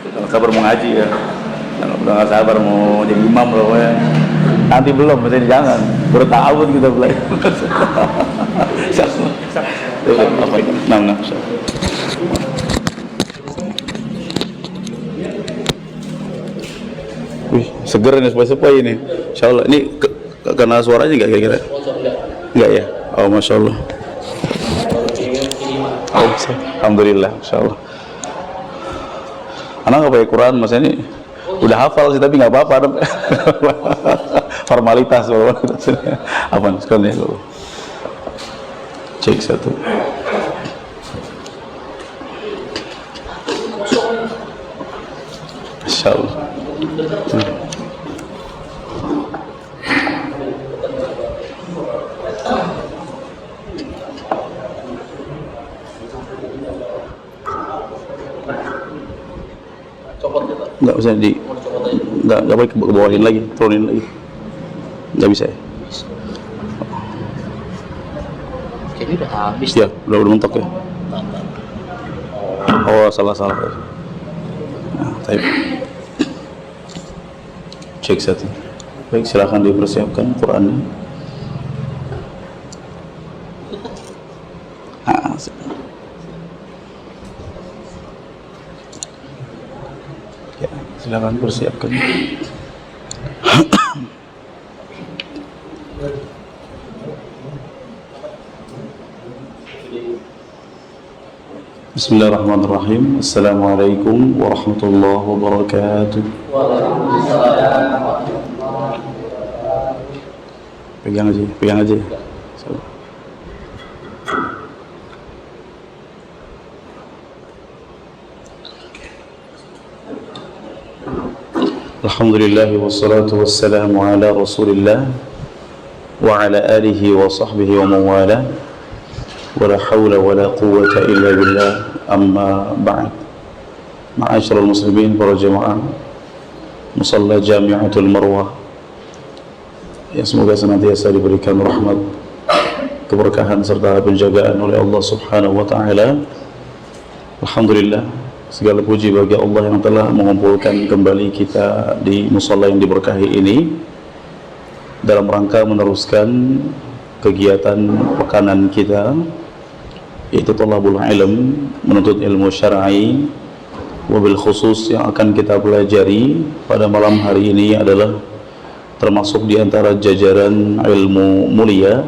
Kalau sabar mau ngaji ya. Kalau udah nggak sabar mau jadi imam loh ya. Nanti belum, masih jangan. Bertahun kita belajar. Apa itu? Nah. Wih, seger ini sepoi-sepoi ini. Insyaallah. Ini karena suaranya enggak kira-kira? Enggak ya? Oh, Masya Allah. Oh, alhamdulillah, insyaallah. Anak nggak pakai Quran, mas ini udah hafal sih tapi nggak apa-apa. Formalitas. Apa nih sekarang ya? Cek satu. Insyaallah. Nggak usah nggak boleh ke bawahin lagi, turunin lagi, nggak bisa ya? Jadi udah habis ya? Udah mentok ya? Oh, salah nah, type. Cek satu. Baik, silahkan dipersiapkan Qurannya. Ya, silakan persiapkan. Bismillahirrahmanirrahim. Assalamualaikum warahmatullahi wabarakatuh. Pegang aja. Alhamdulillah wassalatu wassalamu ala Rasulillah wa ala alihi wa sahbihi wa man wala. Wala hawla wala quwwata illa billah, amma ba'd. Ma'asyiral muslimin, para jemaah Musalla Jami'atul Marwah, ya semoga senantiasa diberikan rahmat, keberkahan serta penjagaan oleh Allah Subhanahu wa taala. Alhamdulillah, segala puji bagi Allah yang telah mengumpulkan kembali kita di musalla yang diberkahi ini dalam rangka meneruskan kegiatan pekanan kita, yaitu thalabul ilm, menuntut ilmu syar'i. Wabil khusus yang akan kita pelajari pada malam hari ini adalah termasuk di antara jajaran ilmu mulia,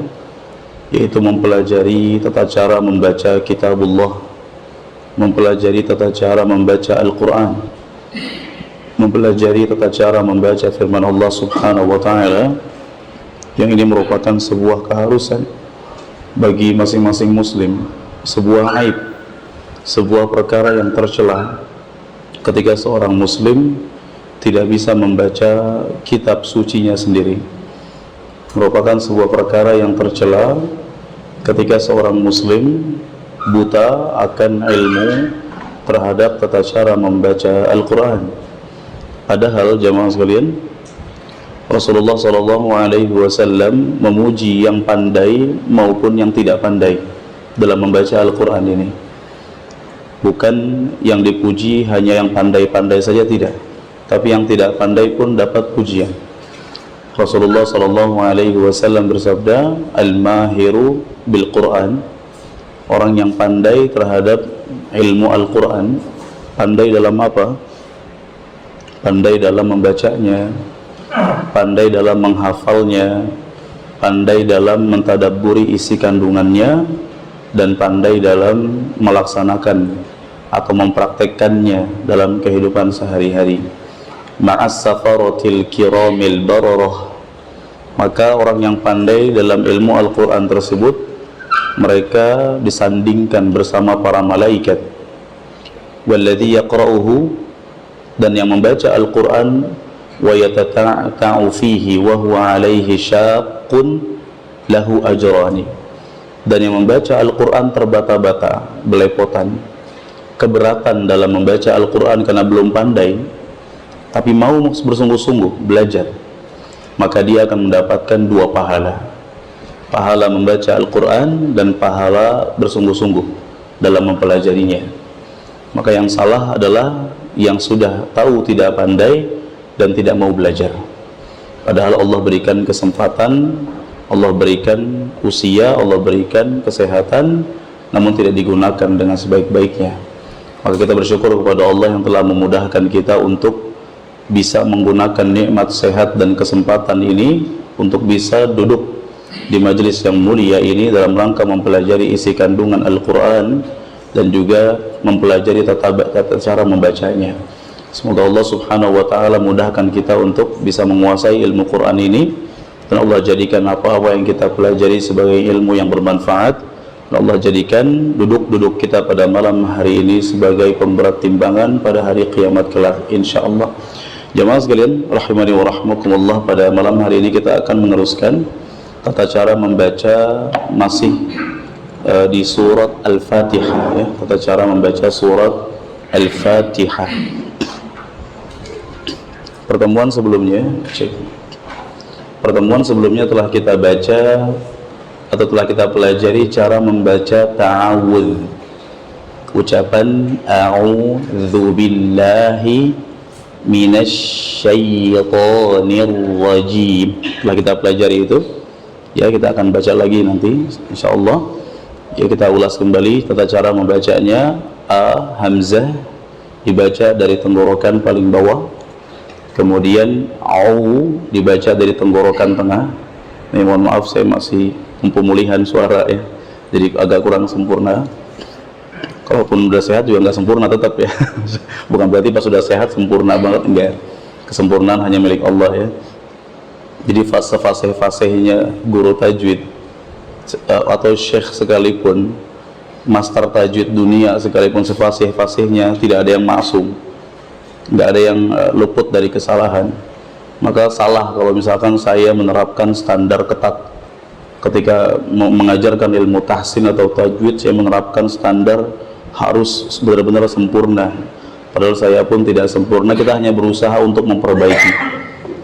yaitu mempelajari tata cara membaca kitabullah, mempelajari tata cara membaca Al-Quran, mempelajari tata cara membaca firman Allah Subhanahu wa ta'ala, yang ini merupakan sebuah keharusan bagi masing-masing muslim, sebuah aib, sebuah perkara yang tercela ketika seorang muslim tidak bisa membaca kitab sucinya sendiri. Merupakan sebuah perkara yang tercela ketika seorang muslim buta akan ilmu terhadap tata cara membaca Al-Quran. Padahal jamaah sekalian, Rasulullah SAW memuji yang pandai maupun yang tidak pandai dalam membaca Al-Quran ini. Bukan yang dipuji hanya yang pandai-pandai saja, tidak, tapi yang tidak pandai pun dapat pujian. Rasulullah SAW bersabda, Al-mahiru bil-Quran, orang yang pandai terhadap ilmu Al-Quran. Pandai dalam apa? Pandai dalam membacanya, pandai dalam menghafalnya, pandai dalam mentadabburi isi kandungannya, dan pandai dalam melaksanakan atau mempraktekkannya dalam kehidupan sehari-hari. Ma'as safaratil kiramil bararah, maka orang yang pandai dalam ilmu Al-Quran tersebut, mereka disandingkan bersama para malaikat. Walladhi yaqra'uhu, dan yang membaca Al-Quran, wa yatata'u fihi wa huwa alaihi syaqqun lahu ajrani, dan yang membaca Al-Quran terbata-bata, belepotan, keberatan dalam membaca Al-Quran karena belum pandai, tapi mau bersungguh-sungguh belajar, maka dia akan mendapatkan dua pahala: pahala membaca Al-Quran dan pahala bersungguh-sungguh dalam mempelajarinya. Maka yang salah adalah yang sudah tahu tidak pandai dan tidak mau belajar. Padahal Allah berikan kesempatan, Allah berikan usia, Allah berikan kesehatan, namun tidak digunakan dengan sebaik-baiknya. Maka kita bersyukur kepada Allah yang telah memudahkan kita untuk bisa menggunakan nikmat sehat dan kesempatan ini untuk bisa duduk di majelis yang mulia ini dalam rangka mempelajari isi kandungan Al-Quran dan juga mempelajari tata cara membacanya. Semoga Allah subhanahu wa ta'ala mudahkan kita untuk bisa menguasai ilmu Quran ini, dan Allah jadikan apa-apa yang kita pelajari sebagai ilmu yang bermanfaat, dan Allah jadikan duduk-duduk kita pada malam hari ini sebagai pemberat timbangan pada hari kiamat kelak insyaallah. Jamaah sekalian rahimani wa rahmakumullah, pada malam hari ini kita akan meneruskan tata cara membaca masih di surat Al-Fatihah ya, tata cara membaca surat Al-Fatihah. Pertemuan sebelumnya telah kita baca atau telah kita pelajari cara membaca ta'awudz, ucapan a'udzu billahi minasyaitonir rajim. Telah kita pelajari itu ya, kita akan baca lagi nanti insyaallah ya. Kita ulas kembali tata cara membacanya. Hamzah dibaca dari tenggorokan paling bawah, kemudian au dibaca dari tenggorokan tengah. Ini mohon maaf, saya masih pemulihan suara ya, jadi agak kurang sempurna. Kalaupun udah sehat juga nggak sempurna tetap ya. Bukan berarti pas sudah sehat sempurna banget, enggak. Kesempurnaan hanya milik Allah ya. Jadi fase-fasenya guru tajwid atau syekh sekalipun, master tajwid dunia sekalipun, sefasih-fasihnya tidak ada yang maksum, nggak ada yang luput dari kesalahan. Maka salah kalau misalkan saya menerapkan standar ketat ketika mengajarkan ilmu tahsin atau tajwid. Saya menerapkan standar harus benar-benar sempurna, padahal saya pun tidak sempurna. Kita hanya berusaha untuk memperbaiki.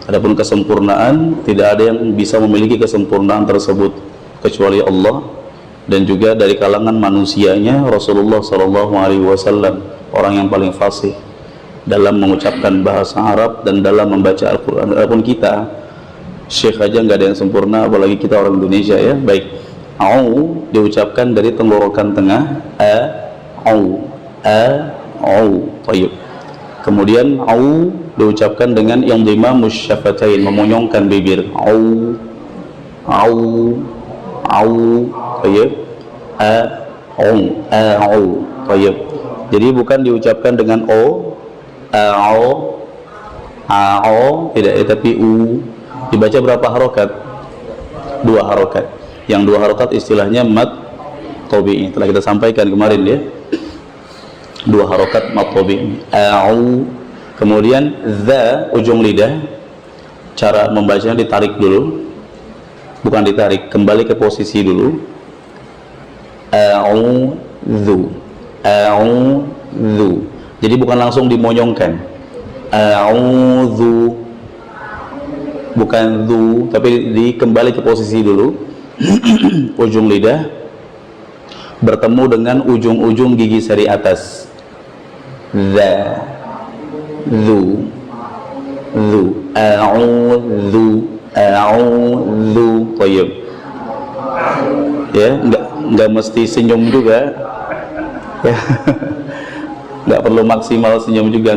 Adapun kesempurnaan, tidak ada yang bisa memiliki kesempurnaan tersebut kecuali Allah, dan juga dari kalangan manusianya Rasulullah SAW, orang yang paling fasih dalam mengucapkan bahasa Arab dan dalam membaca Al-Quran. Adapun kita, syekh aja nggak ada yang sempurna, apalagi kita orang Indonesia ya. Baik, au diucapkan dari tenggorokan tengah, au. Tayyib. Kemudian au diucapkan dengan yang lima musyafatain, memonyongkan bibir. Au. Tayyib. Au. Tayyib. Jadi bukan diucapkan dengan o, tidak ya, tapi u. Dibaca berapa harokat? 2 harokat. Yang 2 harokat istilahnya mad tabi'i, telah kita sampaikan kemarin ya. 2 harokat mad tabi'i. Kemudian za, ujung lidah, cara membacanya ditarik dulu, bukan ditarik, kembali ke posisi dulu. A'udzu. Jadi bukan langsung dimonyongkan. A'udzu, bukan zu, tapi kembali ke posisi dulu. Ujung lidah bertemu dengan ujung-ujung gigi seri atas. Za, zu, a'udzu. Tayyib ya, enggak mesti senyum juga ya. Enggak perlu maksimal senyum juga,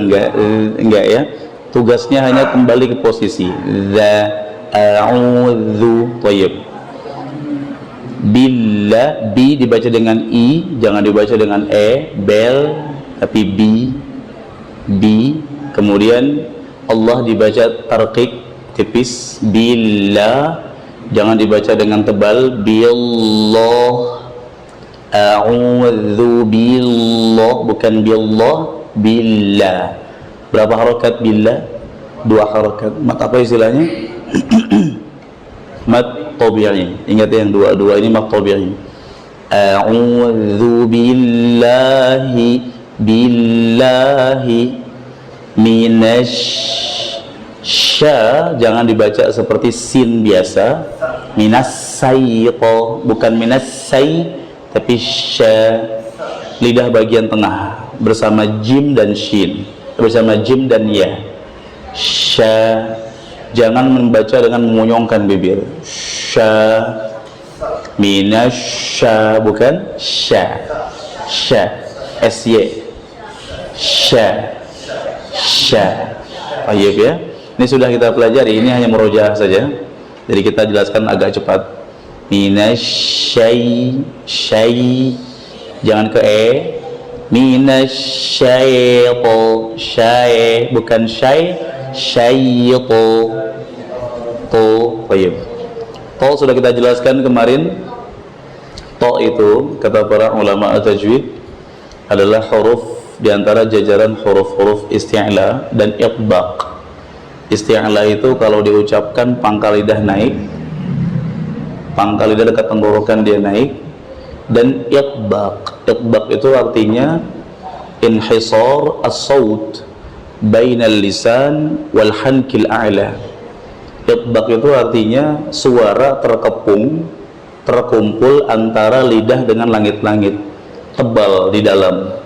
enggak ya. Tugasnya hanya kembali ke posisi. Za, a'udzu. Tayyib. Billah, bi dibaca dengan i, jangan dibaca dengan e. Bel, tapi bi. Kemudian Allah dibaca tarqiq, tipis. Billah, jangan dibaca dengan tebal. Billah. A'udzu billah, bukan billah, billah. Berapa harokat billah? 2 harokat. Mat apa istilahnya? Mat tabi'i. Ingat yang 2 ini mat tabi'i. A'udzu billahi minasy, jangan dibaca seperti sin biasa. Minasyaiton, bukan minasyai, tapi sya. Lidah bagian tengah bersama jim dan shin. bersama jim dan ya. Sya, jangan membaca dengan mengunyongkan bibir. Sya, minasya, bukan sya. Sya, sy. Sya, sya. Baik ya. Ini sudah kita pelajari. Ini hanya murojaah saja. Jadi kita jelaskan agak cepat. Minasyai, syai, jangan ke minasyaitu, syai, bukan syai, syaitu. To, baik. To sudah kita jelaskan kemarin. To itu kata para ulama tajwid adalah huruf di antara jajaran huruf-huruf isti'la dan itbaq. Isti'la itu kalau diucapkan pangkal lidah naik, pangkal lidah dekat tenggorokan dia naik, dan itbaq. Itbaq itu artinya inhisar as-saut bainal lisan wal hankil a'la. Itbaq itu artinya suara terkepung, terkumpul antara lidah dengan langit-langit, tebal di dalam.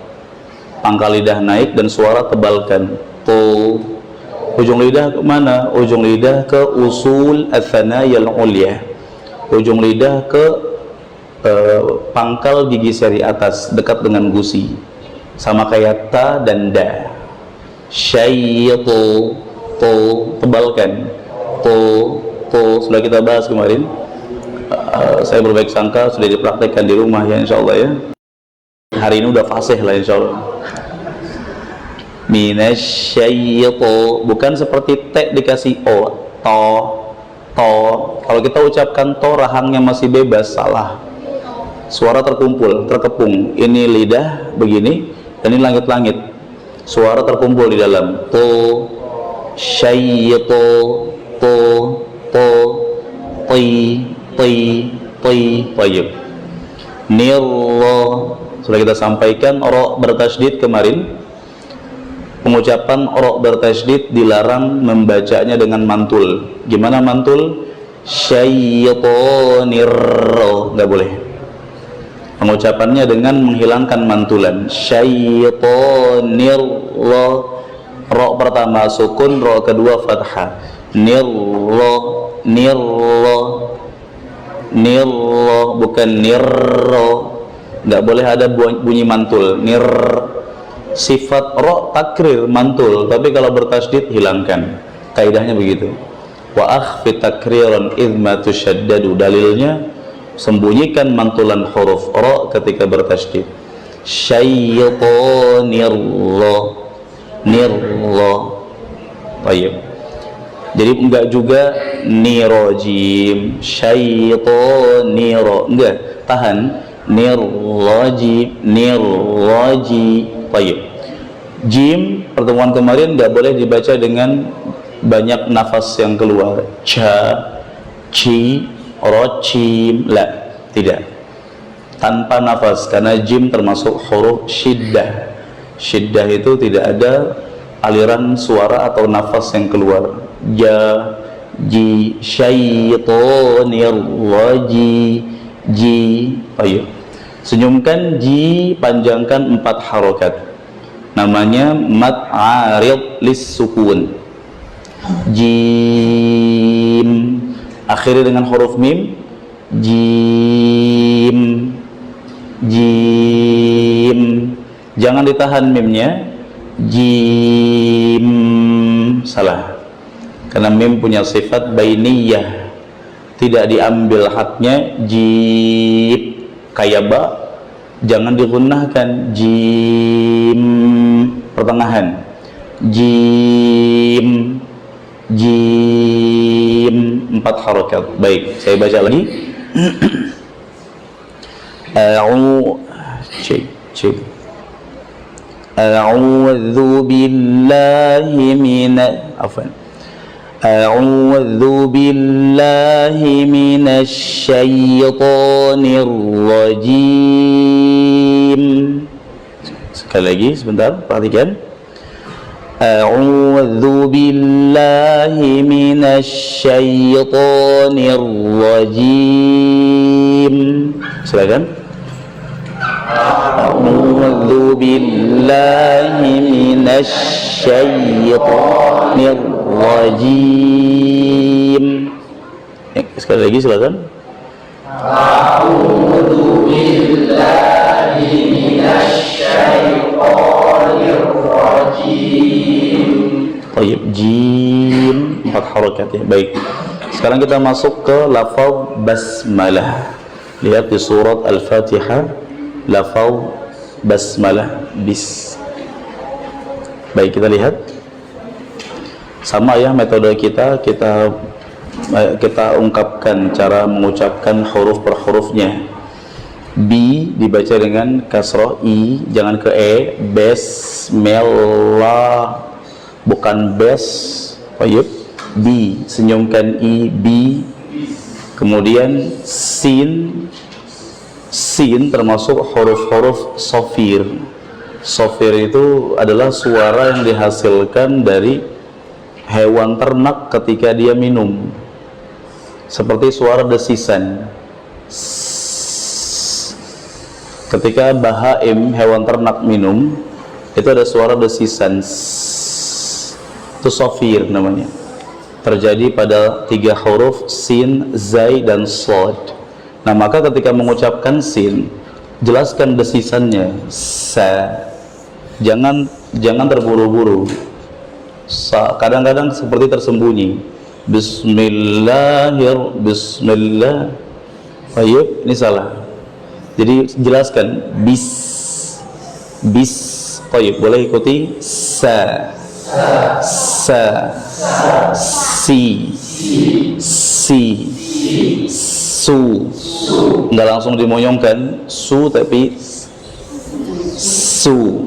Pangkal lidah naik dan suara tebalkan. To, ujung lidah ke mana? Ujung lidah ke usul ats-tsanaya al-ulya. Ujung lidah ke pangkal gigi seri atas dekat dengan gusi. Sama kayak ta dan da. Syaitu, to, tebalkan. To sudah kita bahas kemarin. Saya berbaik sangka sudah dipraktekkan di rumah ya insyaallah ya. Hari ini udah fasih lah insyaallah. Minasyaitu, bukan seperti t dikasih o, to. Kalau kita ucapkan to rahangnya masih bebas, salah. Suara terkumpul, terkepung. Ini lidah begini dan ini langit-langit. Suara terkumpul di dalam. To, syaitu, to, ti, tayyib. Nirra, sudah kita sampaikan ra bertasydid kemarin. Pengucapan ra bertasydid dilarang membacanya dengan mantul. Gimana mantul? Syaitonir, nggak boleh. Pengucapannya dengan menghilangkan mantulan. Syaitonir, ra pertama sukun, ra kedua fathah. Nirra, bukan nirra. Nggak boleh ada bunyi mantul. Sifat ro takrir mantul, tapi kalau bertasydid hilangkan. Kaidahnya begitu. Wa akhfi takriran idma tushaddadu, dalilnya sembunyikan mantulan huruf ro ketika bertasydid. Syaitonirra, nirra. Baik. Jadi enggak juga nirojim, syaitoniro, enggak, tahan. Nirrajim, nirraji. Baik. Jim pertemuan kemarin nggak boleh dibaca dengan banyak nafas yang keluar. Cha, ci, rocim, la, tidak. Tanpa nafas, karena jim termasuk huruf syiddah. Syiddah itu tidak ada aliran suara atau nafas yang keluar. Ja, ji, syaitonir, waji, ji. Ayo. Senyumkan ji, panjangkan 4 harokat. Namanya mad arid lis sukun. Jim, akhiri dengan huruf mim. Jim, jim, jangan ditahan mimnya. Jim, salah, karena mim punya sifat bainiyah, tidak diambil haknya. Jim kayak ba, jangan digunakan. Jim pertengahan. Jim, jim, 4 harokat. Baik, saya baca lagi. A'udzu billahi minasyaitonir rajim. Sekali lagi, sebentar, perhatikan. A'udzu billahi minasyaitonir rajim. Silakan. A'udzu billahi minasyaitonir rajim. Sekali lagi silakan. A'udzu billahi minasyaitonir rajim. Baik, jim 4 harakat ya. Baik. Sekarang kita masuk ke lafaz basmalah. Lihat di surat Al-Fatihah, lafaz basmalah bis. Baik, kita lihat. Sama ya metode kita ungkapkan cara mengucapkan huruf per hurufnya. B dibaca dengan kasrah I, jangan ke E. Bismillah, bukan bes. Baik. B, senyumkan I, B. Kemudian sin termasuk huruf-huruf sofir. Sofir itu adalah suara yang dihasilkan dari hewan ternak ketika dia minum, seperti suara desisan. Ketika bahaim, hewan ternak minum, itu ada suara desisan. Itu sofir namanya. Terjadi pada 3 huruf sin, zai, dan shad. Nah, maka ketika mengucapkan sin, jelaskan desisannya. Sa. Jangan terburu-buru. Kadang-kadang seperti tersembunyi. Bismillah. Baik, ini salah. Jadi jelaskan bis. Baik, boleh ikuti sa. Si, su. Nggak langsung dimoyongkan su, tapi su.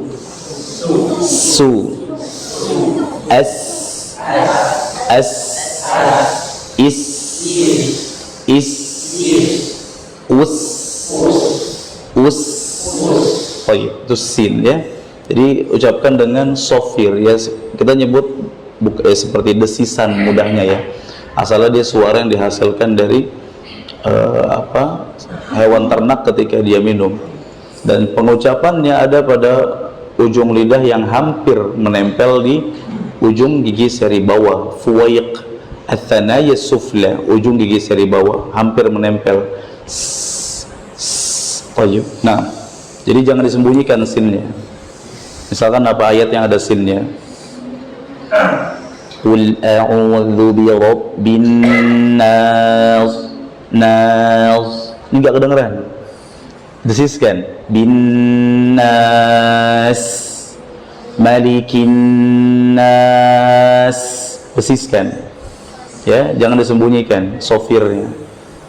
S, is, us. Oh iya, itu sin ya. Jadi ucapkan dengan sofir ya. Kita nyebut seperti desisan mudahnya ya. Asalnya dia suara yang dihasilkan dari hewan ternak ketika dia minum. Dan pengucapannya ada pada ujung lidah yang hampir menempel di ujung gigi seri bawah. Fuwaiq ats-tsanaya sufla, ujung gigi seri bawah hampir menempel. Nah, jadi jangan disembunyikan sinnya. Misalkan apa ayat yang ada sinnya? Qul a'udzu birabbin nas. Ini enggak kedengeran. Desiskan. Bin nas, malikin nas. Desiskan. Ya, jangan disembunyikan sofirnya.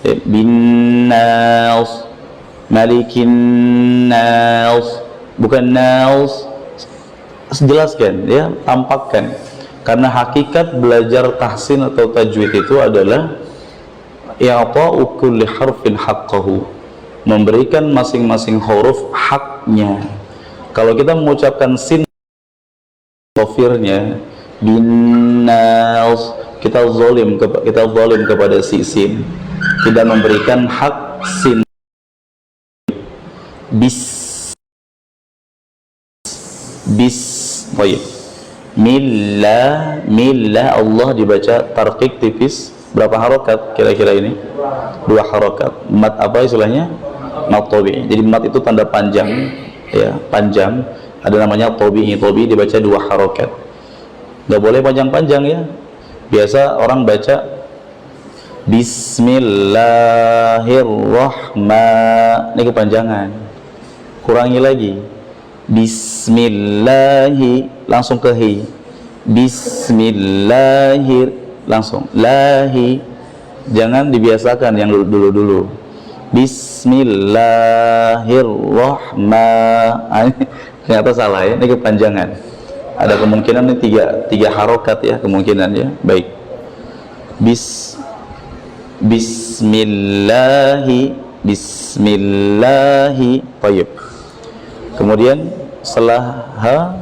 Ya, bin nas, malikin nas, bukan nas. Jelaskan ya, tampakkan. Karena hakikat belajar tahsin atau tajwid itu adalah i'ta'u kulli harfin haqqahu, memberikan masing-masing huruf haknya. Kalau kita mengucapkan sin sofirnya binnas, kita zalim kepada si sin, tidak memberikan hak sin. Bis baik. Millah Allah dibaca tarqiq tipis. Berapa harokat kira-kira ini? 2 harokat. Mat apa istilahnya? Mat tabi'i. Jadi mat itu tanda panjang ya, panjang. Ada namanya tabi'i dibaca 2 harokat. Nggak boleh panjang-panjang ya. Biasa orang baca Bismillahirrahmanirrahim. Ini kepanjangan. Kurangi lagi. Bismillahi, langsung ke hi. Bismillahir, langsung lahi. Jangan dibiasakan yang dulu-dulu. Bismillahirrahmanirrahim. Ternyata salah ya, ini kepanjangan. Ada kemungkinan ini tiga harokat ya, kemungkinan ya. Baik. Bismillahi. Baik. Kemudian setelah ha,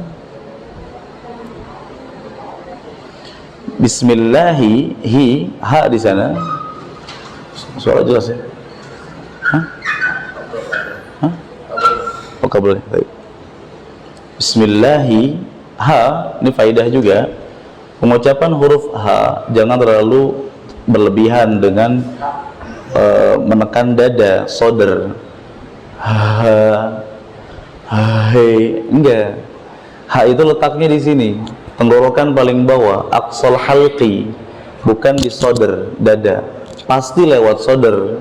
Bismillahi, hi, ha di sana. Suara jelas ya? Hah? Hah? Oke, boleh. Bismillahi, H, ini faidah juga. Pengucapan huruf H jangan terlalu berlebihan dengan menekan dada, sodr. Enggak. H itu letaknya di sini, tenggorokan paling bawah, aqsal halqi, bukan di sodr, dada. Pasti lewat sodr,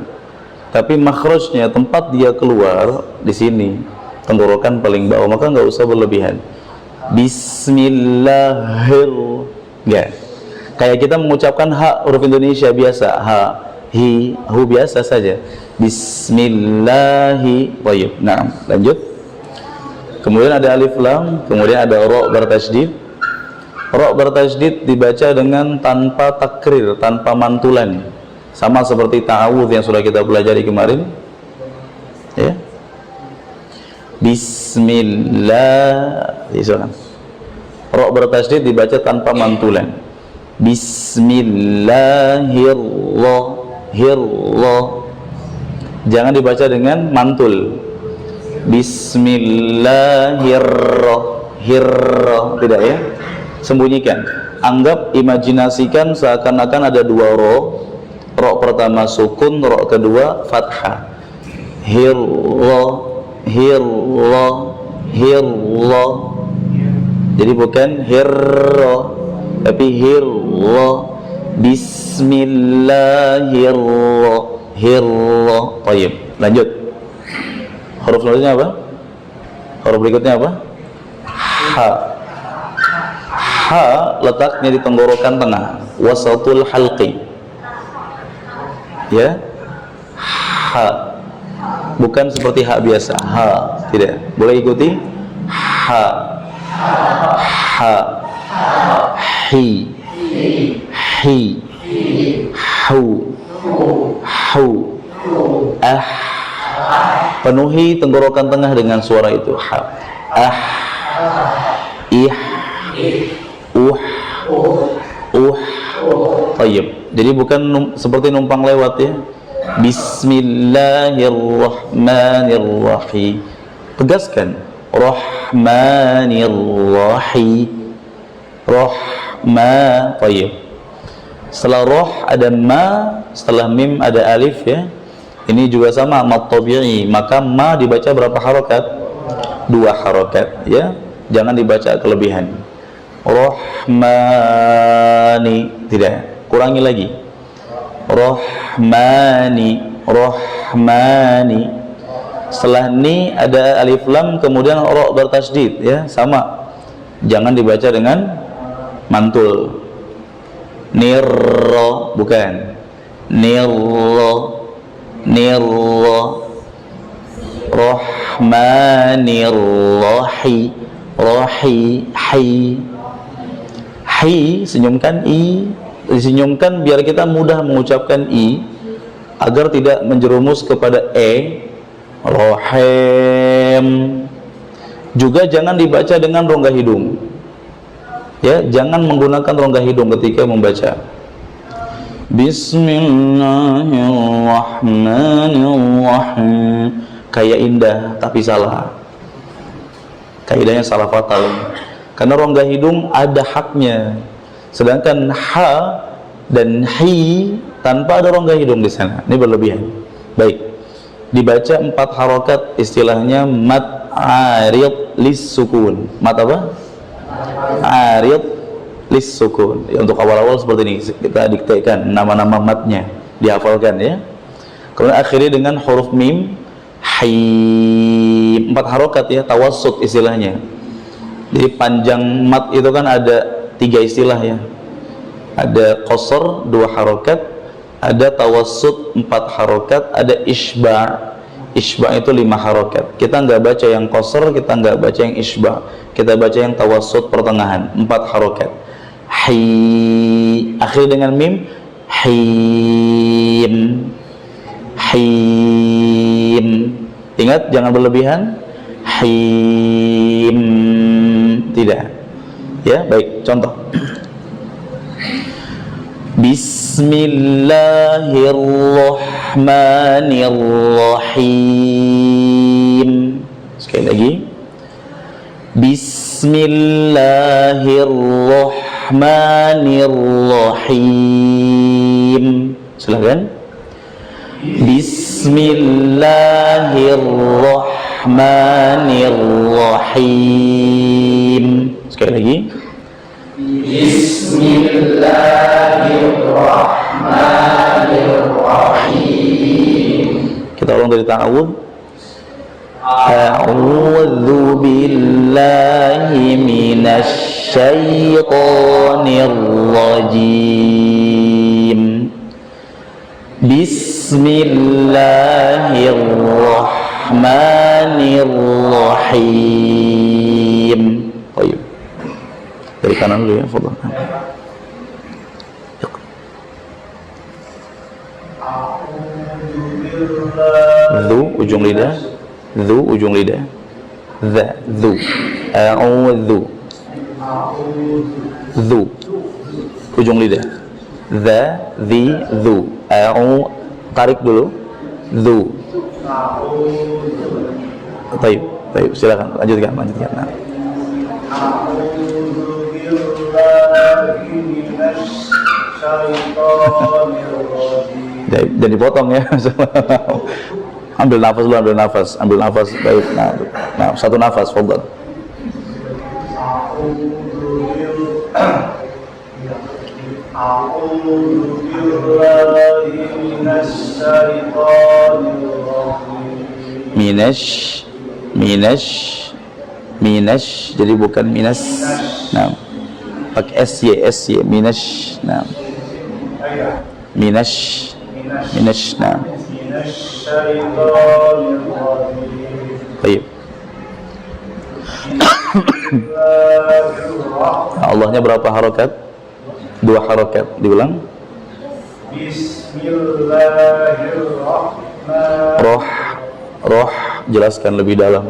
tapi makhrajnya, tempat dia keluar di sini, tenggorokan paling bawah, maka nggak usah berlebihan. Bismillahirrahmanirrahim. Enggak. Kayak kita mengucapkan H huruf Indonesia biasa, H, hi, hu biasa saja. Bismillahi. Baik. Nah, lanjut. Kemudian ada alif lam, kemudian ada ra bertasydid. Ra bertasydid dibaca dengan tanpa takrir, tanpa mantulan. Sama seperti ta'awudz yang sudah kita pelajari kemarin. Ya. Bismillah. Silakan. Ra bertasydid dibaca tanpa mantulan. Bismillahirrahmanirrahim. Jangan dibaca dengan mantul. Bismillahirrahmanirrahim. Tidak ya? Sembunyikan. Anggap, imajinasikan seakan-akan ada dua ro. Ro pertama sukun, ro kedua fathah. Hirrah. Jadi bukan hirrah, tapi hirrah. Bismillahirrahmanirrahim. Baik, lanjut. Huruf selanjutnya apa? Huruf berikutnya apa? H. H letaknya di tenggorokan tengah, wasatul halqi. Ya. H. Bukan seperti H biasa. H, tidak. Boleh ikuti? H. H. Hi. Hi. Hu. Hu. Ah. Penuhi tenggorokan tengah dengan suara itu. Ha. Ah. Ih. Tayyib. Jadi bukan seperti numpang lewat ya. Bismillahirrahmanirrahim. Tegaskan. Rahmanirrahim. Rahma. Tayyib. Setelah roh ada ma, setelah mim ada alif ya. Ini juga sama, mat tabi'i. Maka ma dibaca berapa harokat? 2 harokat ya. Jangan dibaca kelebihan. Rahmani. Tidak. Kurangi lagi. Rahmani. Setelah ni ada alif lam, kemudian ra bertasydid ya, sama. Jangan dibaca dengan mantul. Nirra, bukan. Nirra. Rahmanirrahim. Hi, senyumkan i, disenyumkan biar kita mudah mengucapkan i, agar tidak menjerumus kepada e. Rahim. Juga jangan dibaca dengan rongga hidung. Ya, jangan menggunakan rongga hidung ketika membaca. Bismillahirrahmanirrahim. Kayak indah tapi salah. Kaidahnya salah fatal. Karena rongga hidung ada haknya. Sedangkan ha dan hi tanpa ada rongga hidung di sana. Ini berlebihan. Baik. Dibaca 4 harokat, istilahnya mat arid lis sukun. Mat apa? Arid lis sukun. Ya, untuk awal-awal seperti ini kita diktekan nama-nama matnya, dihafalkan ya. Kemudian akhiri dengan huruf mim, hi, 4 harokat ya, tawassut istilahnya. Jadi panjang mat itu kan ada 3 istilah ya. Ada qasr 2 harokat, ada tawassut 4 harokat, ada isba'. Isba' itu 5 harokat. Kita nggak baca yang qasr, kita nggak baca yang isba'. Kita baca yang tawassut pertengahan, 4 harokat. Hi, akhir dengan mim, him. Ingat, jangan berlebihan. Him, tidak. Ya, baik. Contoh. Bismillahirrahmanirrahim. Sekali lagi. Bismillahirrahmanirrahim. Silakan. Bismillahirrahmanirrahim. Sekali lagi. Bismillahirrahmanirrahim. Kita ulang dari ta'awud. A'udzu billahi minasy syaithanir rajim. Bismillahirrahmanirrahim. Baik. Dari kanan dulu ya, fadhal. Dzu ujung lidah, dzu ujung lidah. Dza, dzu. A'udzu. Dzu. Ujung lidah. Dza, dzi, dzu. Tarik dulu. Dzu. Baik, baik, silakan lanjutkan. Nah. Jadi potong ya. Ambil nafas. Baik. Nah, satu nafas, fadhal. Minash, jadi bukan minas. Nah, pakai sy, minash. Nah, minash. Nah, baik. Allahnya berapa harakat? 2 harakat. Diulang. Bismillahirrahmanirrahim. Roh, jelaskan lebih dalam.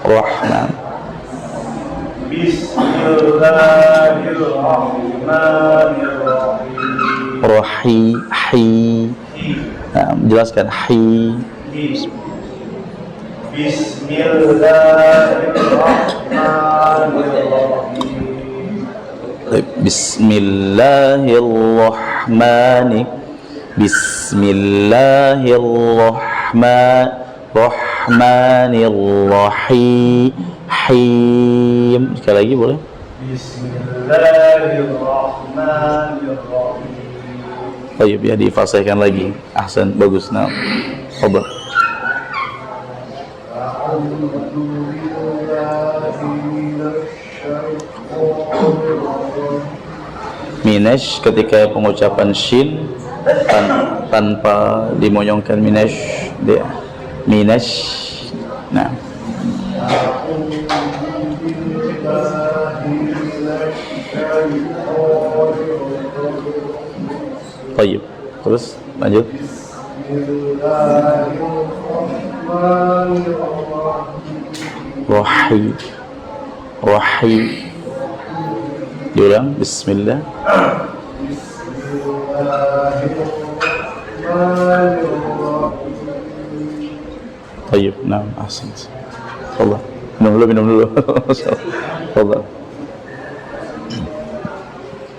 Rahman. Bismillahirrahmanirrahim. Hi. Nah, jelaskan hi. Bismillahirrahmanirrahim. Bismillahirrahmanirrahim. Sekali lagi boleh? Bismillahirrahmanirrahim. Baik, ya difasihkan lagi. Ahsan, bagus. Nah, fadhal. Minash ketika pengucapan shin tanpa dimonyongkan minash dia. Minash. Nah. Baik, terus lanjut. Rahim. Diulang. Bismillah. Baik, nah, ahsan. Allah. Minum dulu. Allah.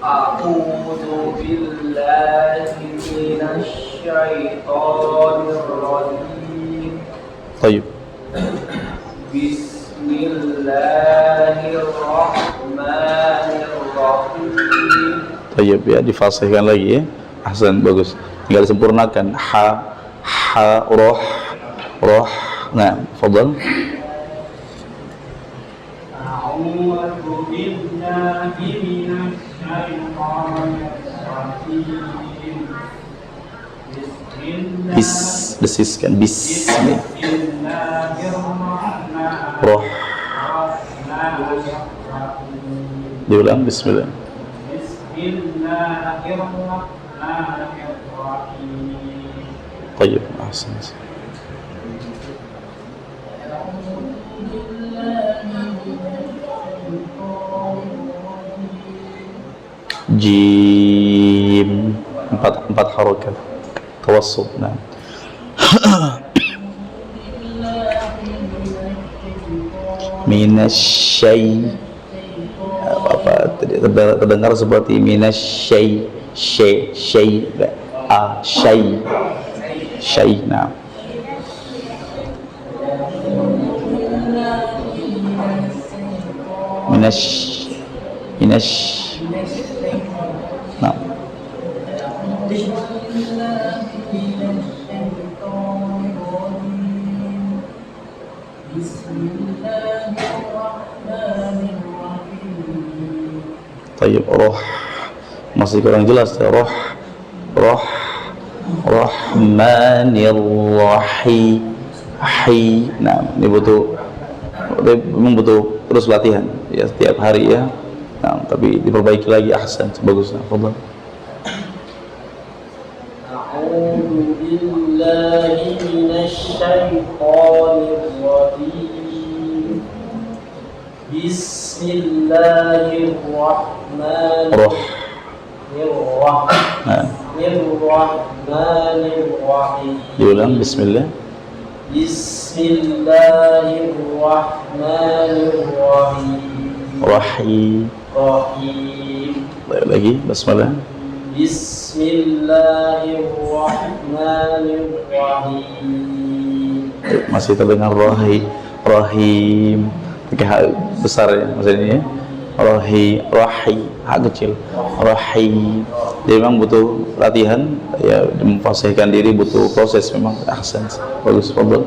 A'udzu billahi minasy syaithanir rajim. Baik. Bismillahirrahmanirrahim. Baik, ya difasihkan lagi ya. Ahsan, bagus. Tinggal disempurnakan ha, roh. Nah, fadhal. A'udzu billahi minasy syaithanir rajim. Desiskan bismillah. Roh. Diulang. Bismillah. Bismillahirrahmanirrahim. Baik, ahsan. Jim, empat harakat tawassut. Nah. Minasyai terdengar seperti minasyai syai syai. Nah, minash. Nah, tayyib. Roh masih kurang jelas ya. Rahmanirrahim. Nah, ini memang butuh terus latihan ya setiap hari ya. Nah, tapi diperbaiki lagi. Ahsan, bagusnya. Fadhal. A'udzu billahi minasyaitonir rajim. Bismillahirrahmanirrahim. Diulang. Bismillah. Bismillahirrahmanirrahim. Rahim. Lagi. Bismillah. Bismillahirrahmanirrahim. Masih terdengar rahim pakai hak besar ya maksudnya ya. Rahim, hak kecil. Rahim. Jadi memang butuh latihan ya, memfasihkan diri butuh proses memang. Ahsan, bagus. Fadhal.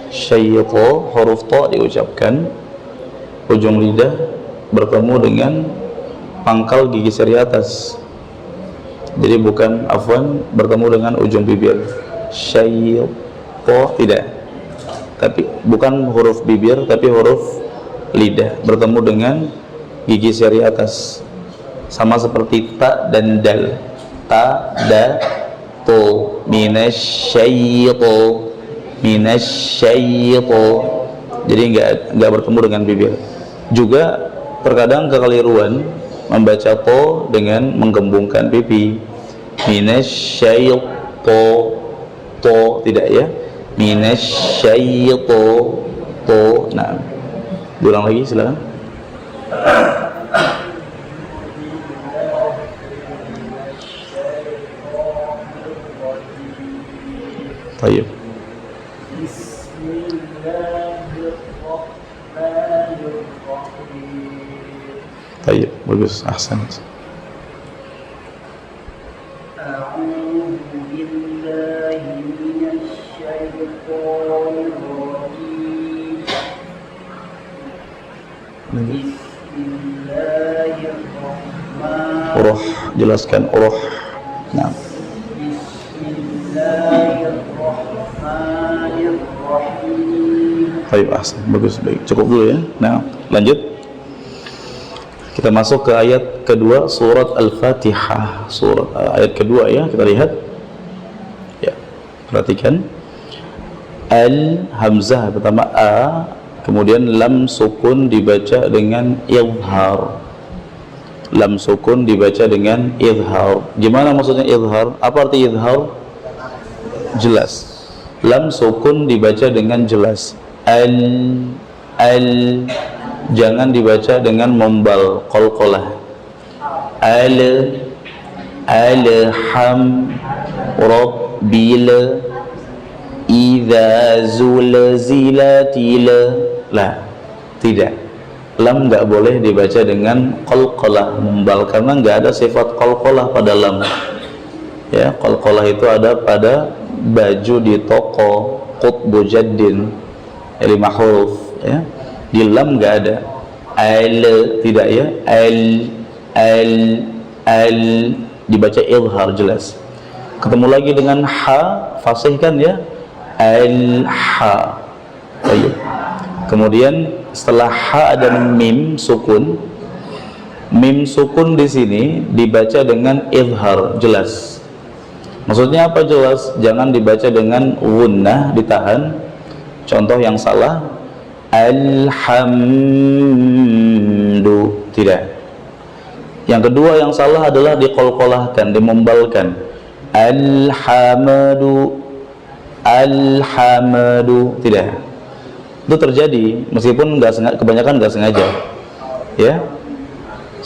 Syaitan, huruf ta diucapkan, ujung lidah bertemu dengan pangkal gigi seri atas. Jadi bukan bertemu dengan ujung bibir. Syaitan tidak. Tapi bukan huruf bibir tapi huruf lidah bertemu dengan gigi seri atas. Sama seperti ta dan dal. Ta, da, to. Minasyaitan. Jadi enggak bertemu dengan bibir. Juga terkadang kekeliruan membaca to dengan menggembungkan pipi. Minasyaitan, to tidak ya. Minasyaitan, to. Nah, diulang lagi silakan. Tayyib. Tayyib, bagus. Ahsan. A'udzu billahi minasyaitonir rajim. Bismillahirrahmanirrahim. Uruh, jelaskan uruh. Nah. Bismillahirrahmanirrahim. Baik, ahsan, bagus, baik. Cukup dulu ya. Nah, lanjut. Kita masuk ke ayat kedua surat Al-Fatihah. Ayat kedua ya, kita lihat. Ya, perhatikan. Al hamzah pertama a, kemudian lam sukun dibaca dengan izhar. Lam sukun dibaca dengan izhar. Gimana maksudnya izhar? Apa arti izhar? Jelas. Lam sukun dibaca dengan jelas. Al jangan dibaca dengan membal qalqalah. Alham rabbil idza zulzilatil. Lah, tidak. Lam enggak boleh dibaca dengan qalqalah, membal, karena enggak ada sifat qalqalah pada lam. Ya, qalqalah itu ada pada baju di toko Qutbu Jaddin, 5 huruf ya. Di lam enggak ada. Tidak ya. Al dibaca izhar jelas. Ketemu lagi dengan ha, fasihkan ya. Al-ha. Ayo. Kemudian setelah ha ada mim sukun. Mim sukun di sini dibaca dengan izhar jelas. Maksudnya apa jelas? Jangan dibaca dengan gunnah ditahan. Contoh yang salah, alhamdu, tidak. Yang kedua yang salah adalah diqalqalahkan, dimembalkan. alhamdu, alhamdu, tidak. Itu terjadi meskipun kebanyakan nggak sengaja, ya.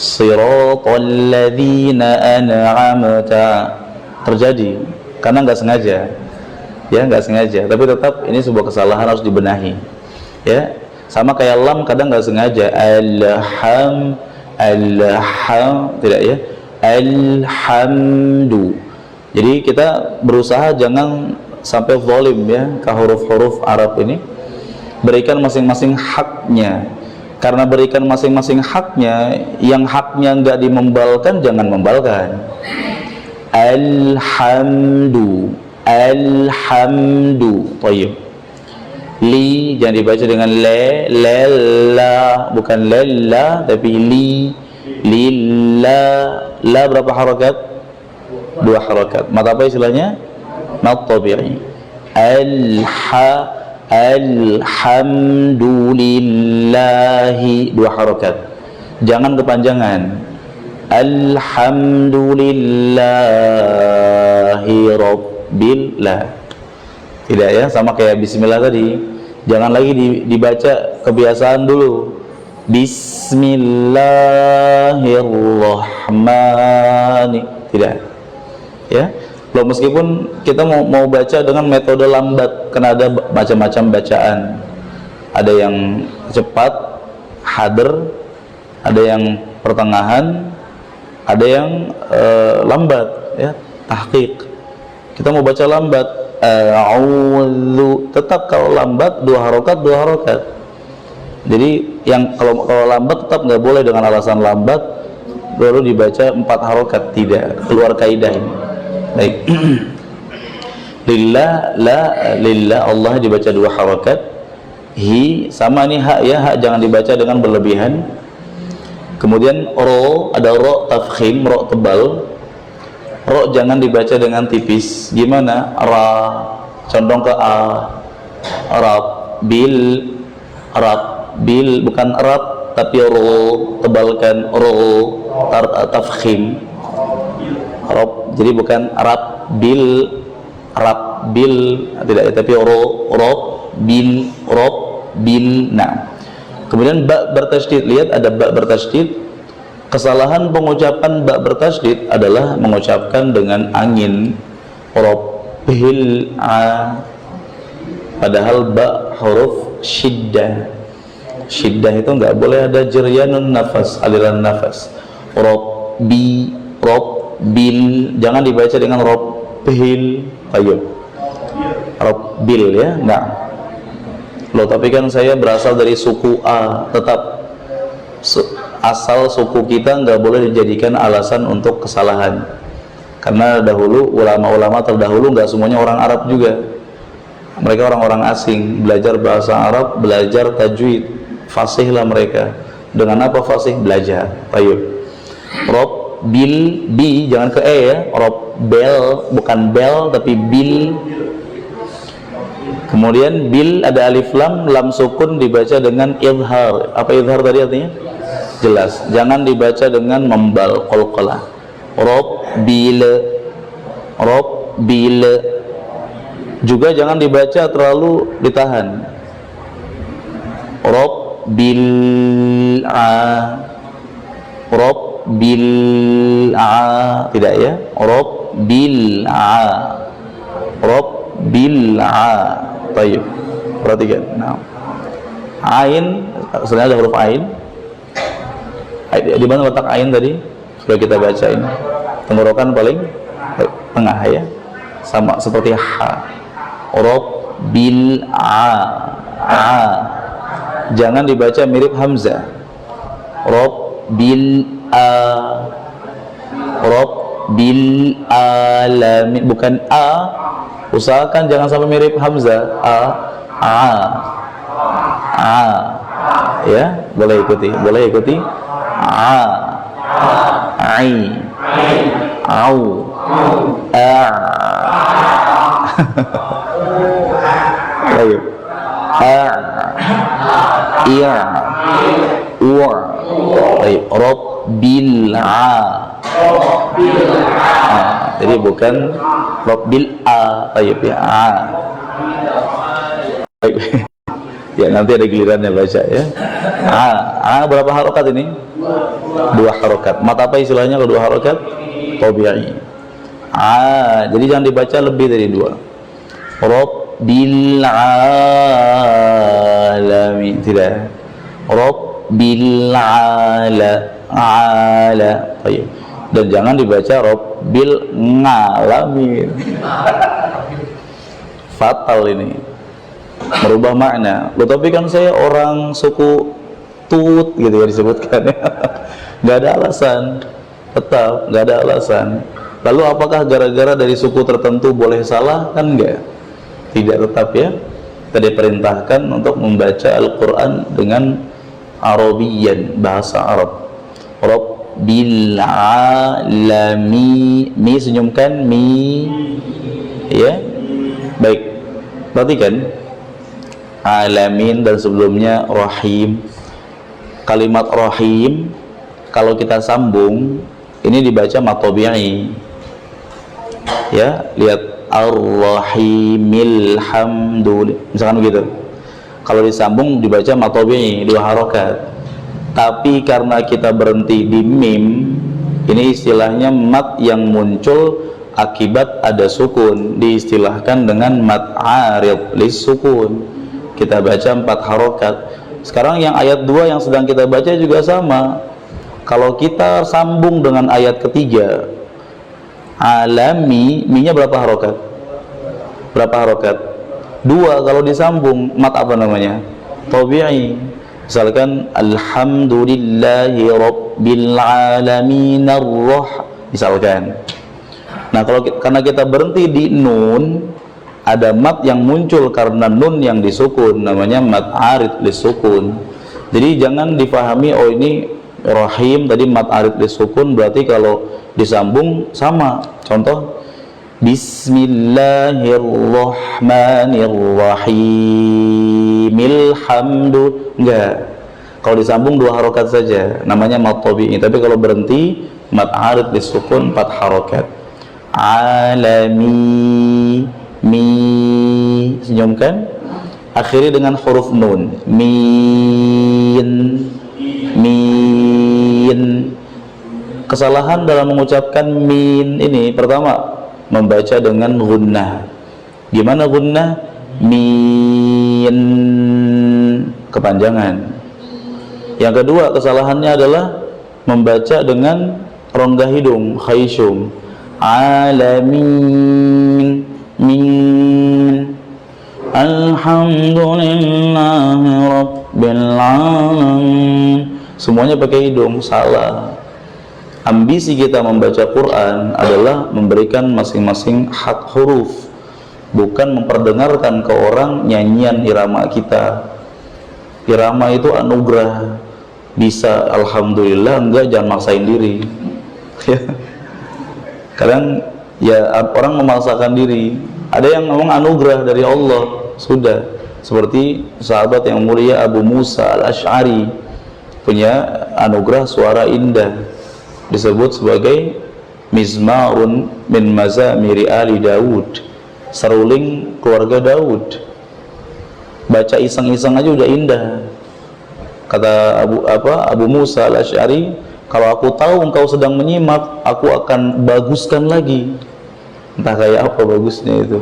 Siratal ladzina an'amta, terjadi karena nggak sengaja, ya, nggak sengaja. Tapi tetap ini sebuah kesalahan, harus dibenahi, ya. Sama kayak lam, kadang nggak sengaja, tidak, ya, alhamdu. Jadi kita berusaha jangan sampai zalim, ya, ke huruf-huruf Arab ini. Berikan masing-masing haknya. Karena berikan masing-masing haknya, yang haknya nggak dimembalkan, jangan membalkan. Alhamdu, alhamdu. Thayyib. Li jangan dibaca dengan le, la, bukan lella, tapi li, lillah. La berapa harakat? 2 harakat. Mata apa istilahnya? Mat tabi'i. Alhamdulillahi, 2 harakat. Jangan kepanjangan. Alhamdulillahi rabbil la. Tidak, ya, sama kayak bismillah tadi. Jangan lagi dibaca kebiasaan dulu. Bismillahirrahmanirrahim. Tidak, ya. Loh, meskipun kita mau baca dengan metode lambat, karena ada macam-macam bacaan. Ada yang cepat, hadr, ada yang pertengahan, ada yang lambat, ya, tahqiq. Kita mau baca lambat, a'udzu, tetap kalau lambat 2 harokat, 2 harokat. Jadi yang kalau lambat tetap nggak boleh dengan alasan lambat baru dibaca 4 harokat, tidak, keluar kaidah ini. Baik. Lillah, la, lillah, Allah dibaca 2 harakat. Hi, sama nih hak, ya, hak jangan dibaca dengan berlebihan. Kemudian ro, ada ro tafkhim, ro tebal. Ro jangan dibaca dengan tipis. Gimana? Ra, condong ke a. Rabbil, rabbil, bukan rab tapi ro, tebalkan ro, tafkhim. Rob, jadi bukan rabbil, tidak, tapi bil. Nah, kemudian ba bertasydid. Lihat ada ba bertasydid. Kesalahan pengucapan ba bertasydid adalah mengucapkan dengan angin, rabbil a, padahal ba huruf syiddah. Syiddah itu nggak boleh ada jeryanun nafas, aliran nafas. Rabbi, bil, jangan dibaca dengan rabbil. Ayo, rabbil, ya. Nah, loh, tapi kan saya berasal dari suku A. Tetap asal suku kita nggak boleh dijadikan alasan untuk kesalahan, karena dahulu ulama-ulama terdahulu nggak semuanya orang Arab juga. Mereka orang-orang asing, belajar bahasa Arab, belajar tajwid, fasih lah mereka. Dengan apa fasih? Belajar. Ayo, bil, bi, jangan ke e, ya. Bel, bukan bel tapi bil. Kemudian bil ada alif lam, lam sukun dibaca dengan izhar. Apa izhar tadi artinya? Jelas. Jangan dibaca dengan membal, qalqalah. Rabbil, rabbil. Juga jangan dibaca terlalu ditahan. Rabbil a, bil a, tidak, ya, bil a. Tayyib, perhatikan. Nah, ain, sebenarnya ada huruf ain. Di mana letak ain tadi? Sudah kita baca ini. Tenggorokan paling tengah, ya, sama seperti ha. Bil a. Jangan dibaca mirip hamzah. Bil Rabbil alamin, bukan a. Usahakan jangan sampai mirip hamzah. Ya, boleh ikuti, ai, au, ayo, iya, ayo, rabbil Jadi bukan Rabbil a, tayyib ya. Baik. Ya nanti ada gilirannya baca ya. Berapa harokat ini? 2 harokat. Mat apa istilahnya kalau 2 harokat? Tabi'i. Jadi jangan dibaca lebih dari 2. Rabbil alamin, tidak. Rabbil ala. Baik. Dan jangan dibaca Rabbil ngalamin. Fatal ini, merubah makna. Loh, tapi kan saya orang suku Tut gitu ya disebutkan. Nggak ada alasan, tetap nggak ada alasan. Lalu apakah gara-gara dari suku tertentu boleh salah? Kan enggak, tidak, tetap ya. Kita diperintahkan untuk membaca Al-Quran dengan Arabiyan, bahasa Arab. Rabbil alamin, mi senyumkan, mi ya. Baik, perhatikan alamin dan sebelumnya rahim. Kalimat rahim kalau kita sambung ini dibaca mat tabi'i ya. Lihat ar-rahimil hamdul, misalkan begitu. Kalau disambung dibaca mat tabi'i 2 harokat. Tapi karena kita berhenti di mim, ini istilahnya mat yang muncul akibat ada sukun, diistilahkan dengan mat arid lis sukun. Kita baca 4 harokat. Sekarang yang ayat 2 yang sedang kita baca juga sama. Kalau kita sambung dengan ayat ketiga, alami, mi-nya berapa harokat? Berapa harokat? 2. Kalau disambung, mat apa namanya? Tabi'i. Misalkan alhamdulillahi rabbil alamin misalkan. Nah, karena kita berhenti di nun, ada mat yang muncul karena nun yang disukun, namanya mat arid lisukun. Jadi jangan difahami oh ini rahim tadi mat arid lisukun berarti kalau disambung sama. Contoh Bismillahirrahmanirrahim ilhamdu, enggak. Kalau disambung 2 harokat saja, namanya mat tabi'i. Tapi kalau berhenti mat arid lisukun 4 harokat. Alami, mi senyumkan, akhiri dengan huruf nun, min. Kesalahan dalam mengucapkan min ini, pertama membaca dengan gunnah. Gimana gunnah? Min, kepanjangan. Yang kedua kesalahannya adalah membaca dengan rongga hidung, khayshum. Alamin, min, alhamdulillahi rabbil alamin. Semuanya pakai hidung, salah. Ambisi kita membaca Quran adalah memberikan masing-masing hak huruf, bukan memperdengarkan ke orang nyanyian irama kita. Irama itu anugerah, bisa alhamdulillah, enggak jangan maksain diri. Kadang ya orang memaksakan diri. Ada yang ngomong anugerah dari Allah, sudah. Seperti sahabat yang mulia Abu Musa al-Ash'ari, punya anugerah suara indah, disebut sebagai mizmarun min mazamiri ali Daud, seruling keluarga Daud. Baca iseng-iseng aja udah indah. Kata Abu Musa al-Ash'ari, kalau aku tahu engkau sedang menyimak, aku akan baguskan lagi. Entah kayak apa bagusnya itu.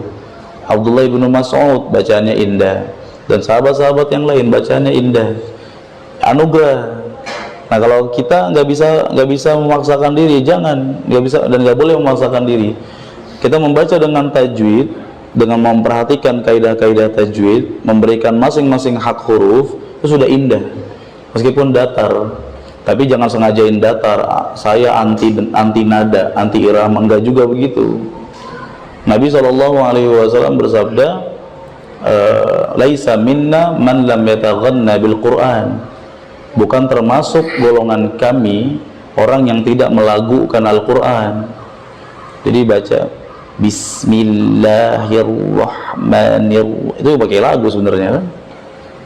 Abdullah ibnu Mas'ud bacaannya indah, dan sahabat-sahabat yang lain bacaannya indah. Anugerah. Nah, kalau kita nggak bisa memaksakan diri, jangan, nggak bisa dan nggak boleh memaksakan diri. Kita membaca dengan tajwid, dengan memperhatikan kaidah-kaidah tajwid, memberikan masing-masing hak huruf, itu sudah indah. Meskipun datar, tapi jangan sengajain datar. Saya anti nada, anti irama, enggak juga begitu. Nabi SAW bersabda, laisa minna man lam yataghanna bil Quran. Bukan termasuk golongan kami orang yang tidak melagukan Al-Quran. Jadi baca Bismillahirrahmanirrahim, itu pakai lagu sebenarnya kan?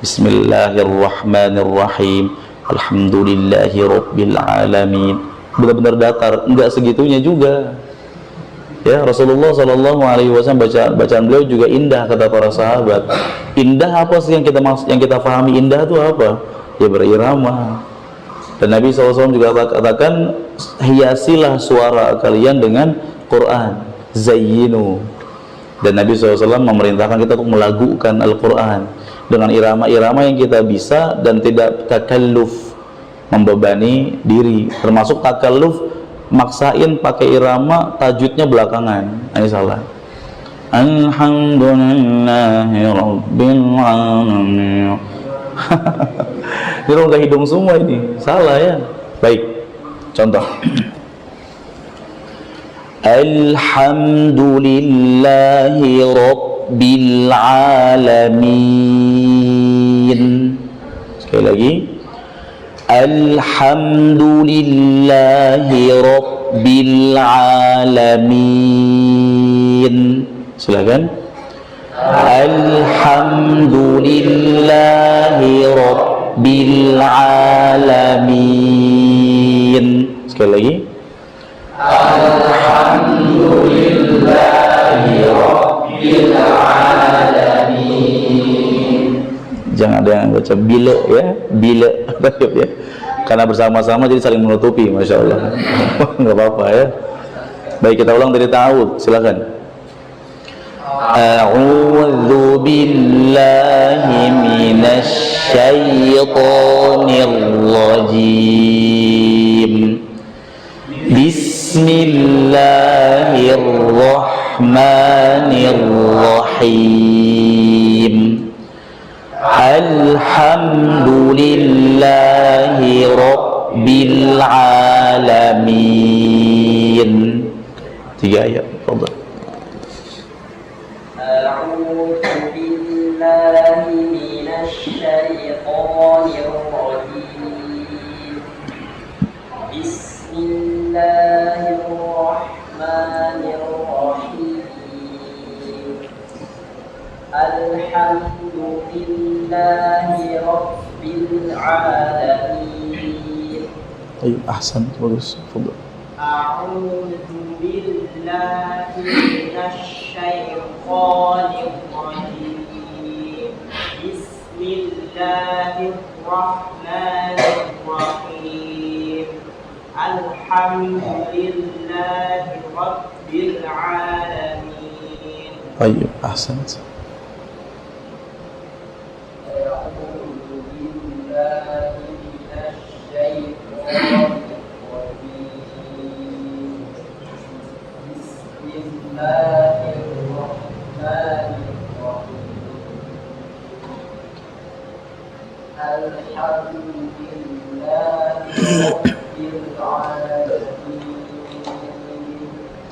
Bismillahirrahmanirrahim, alhamdulillahi rabbil alamin. Benar-benar datar, enggak segitunya juga. Ya, Rasulullah Shallallahu Alaihi Wasallam bacaan beliau juga indah, kata para sahabat. Indah apa sih yang kita pahami indah itu apa? Ya berirama. Dan Nabi SAW juga katakan, hiasilah suara kalian dengan Quran, zayyinu. Dan Nabi SAW memerintahkan kita untuk melagukan Al-Quran dengan irama-irama yang kita bisa dan tidak takalluf, membebani diri. Termasuk takalluf, maksain pakai irama tajwidnya belakangan, ini salah. Alhamdulillahi Rabbil Alamin. Ini rongga hidung semua ini, salah ya. Baik, contoh. Alhamdulillahi Rabbil Alamin. Sekali lagi. Alhamdulillahi Rabbil Alamin. Silakan. Alhamdulillahi Rabbil Alamin. Sekali lagi. Alhamdulillahi Rabbil Alamin. Jangan ada yang baca bila ya, bila ya. Karena bersama-sama jadi saling menutupi, masya Allah. Nggak apa-apa ya. Baik, kita ulang dari ta'awud, silakan. A'udzu billahi minasy syaithanir rajim. Bismillahirrahmanirrahim. Alhamdulillahi Rabbil Alamin. 3 ayat. Fadhal. A'udzu billahi minasy syaithanir rajim. Bismillahirrahmanirrahim. Alhamdulillahi Rabbil Alamin. Ayo, ahsan, bagus. Fadhal. A'udzu billahi minasy syaithanir rajim. Bismillahirrahmanirrahim. Alhamdulillahi Rabbil Alamin. Ayo, ahsan.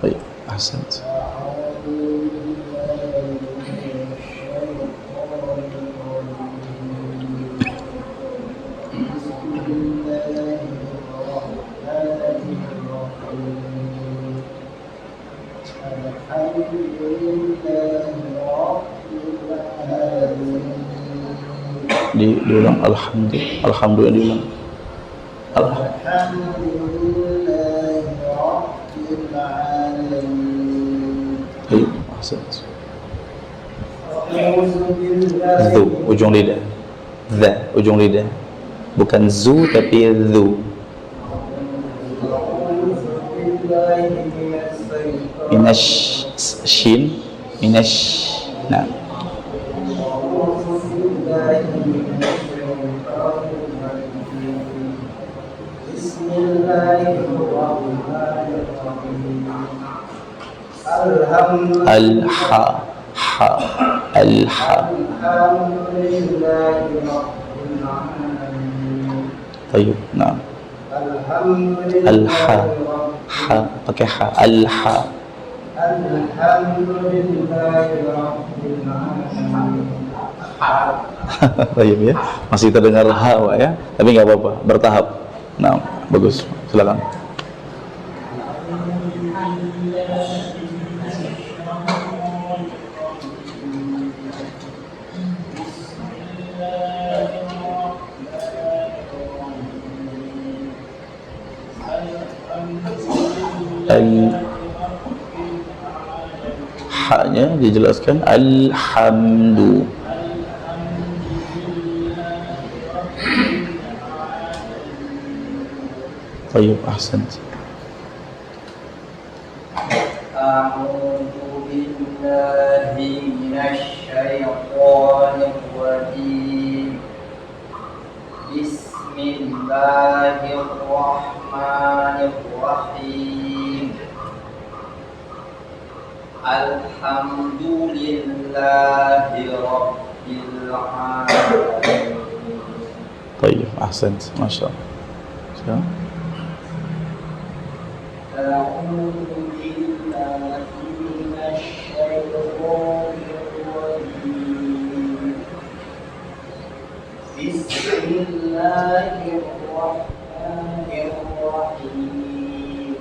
Baik, ahsant. Diulang alhamdulillah diulang. Ayo, ahsant. Zu, ujung lidah. Za, ujung lidah. Bukan zu tapi zu. Minash shin, minash. Nah. Al-ha, ha, al-ha. Tayyib, nah. Al-ha, ha, pakai ha, al-ha. Tayyib ya, masih terdengar ha, ya, tapi nggak apa-apa, bertahap. Nah, bagus, silakan. haknya dijelaskan alhamdu. Baik, ahsant. A'udzu billahi minasy syaithanir rajim. Bismillahirrahmanirrahim. Alhamdulillahi rabbil alamin. Baik, ahsant. Masyaallah. أعوذ بالله من الشيطان الرجيم بسم الله الرحمن الرحيم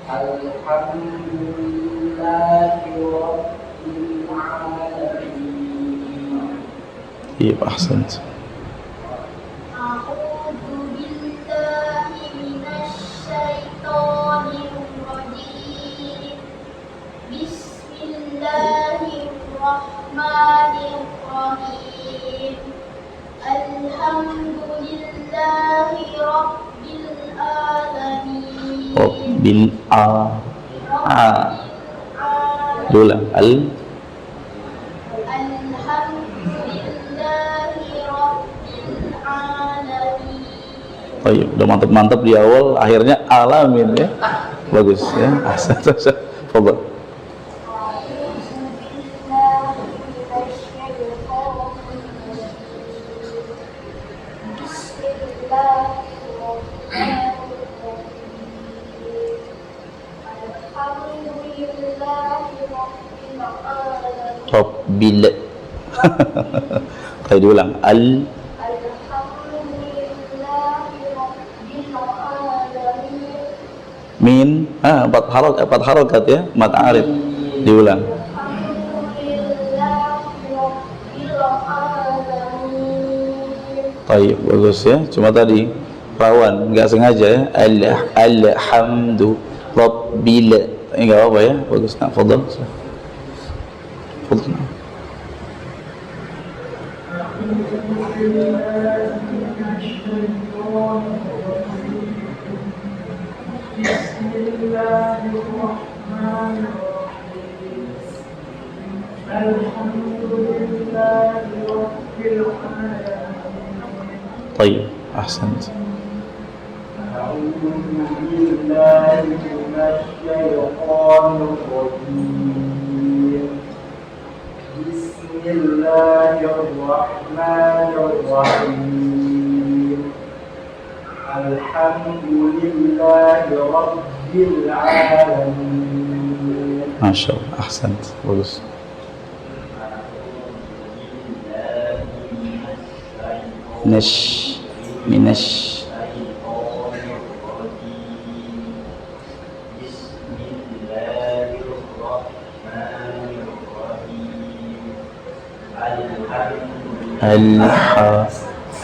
الحمد لله رب العالمين. Baik, ahsant. Bismillahirrahmanirrahim. Alhamdulillahi rabbil alamin. Rabbil Dulang Alhamdulillahi rabbil alamin. Baik, udah mantap-mantap di awal, akhirnya alamin ya. Bagus ya. Ahsan. Fadhal. Rabbil. Baik, diulang. Min, empat harakat ya, mat arif. Diulang. Baik, bagus ya. Cuma tadi rawan, nggak sengaja ya. Alhamdu rabbil. Ini nggak apa-apa ya. Bagus. Nah, fadhal. Fadhal. طيب أحسنت. أعوذ بالله من الشيطان الرجيم بسم الله الرحمن الرحيم الحمد لله رب العالمين. ما شاء الله أحسنت. bagus. Minash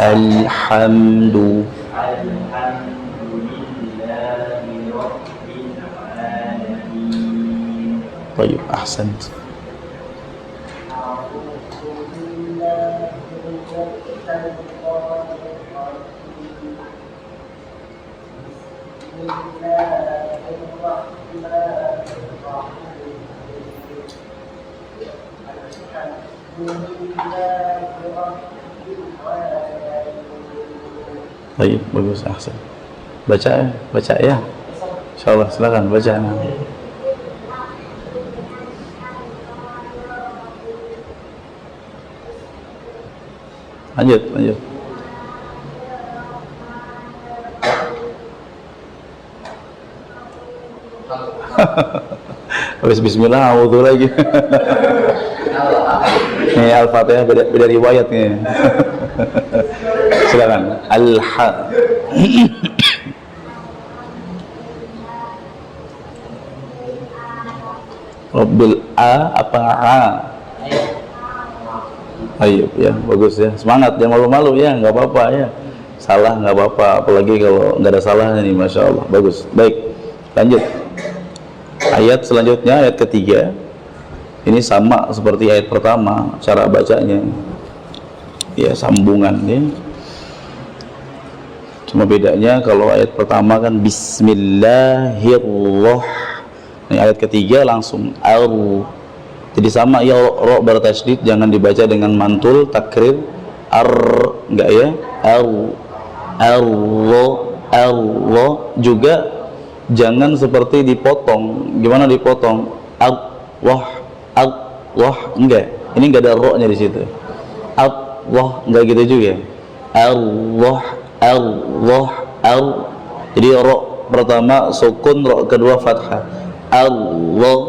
Alhamdu. Baik, ahsant. Baik, bagus, ahsan. Baca ya. Insyaallah, silakan baca. Lanjut. Habis bismillah, auzu lagi. Ini Al-Fatihah beda riwayat nih. Silakan. Rabbil apa Ayo ya, bagus ya. Semangat, jangan malu-malu ya, nggak apa-apa ya. Salah nggak apa-apa, apalagi kalau nggak ada salahnya nih, masya Allah. Bagus. Baik, lanjut. Ayat selanjutnya, ayat ketiga, ini sama seperti ayat pertama cara bacanya, ya sambungan ya. Cuma bedanya kalau ayat pertama kan Bismillahirrahmanirrahim, ini ayat ketiga langsung au. Jadi sama ya, ro bertasydid, jangan dibaca dengan mantul takrir enggak ya, au. Allah juga jangan seperti dipotong. Gimana dipotong? Allah enggak. Ini enggak ada ro-nya di situ. Allah enggak gitu juga. Allah. Jadi ro pertama sukun, ro kedua fathah. Allah.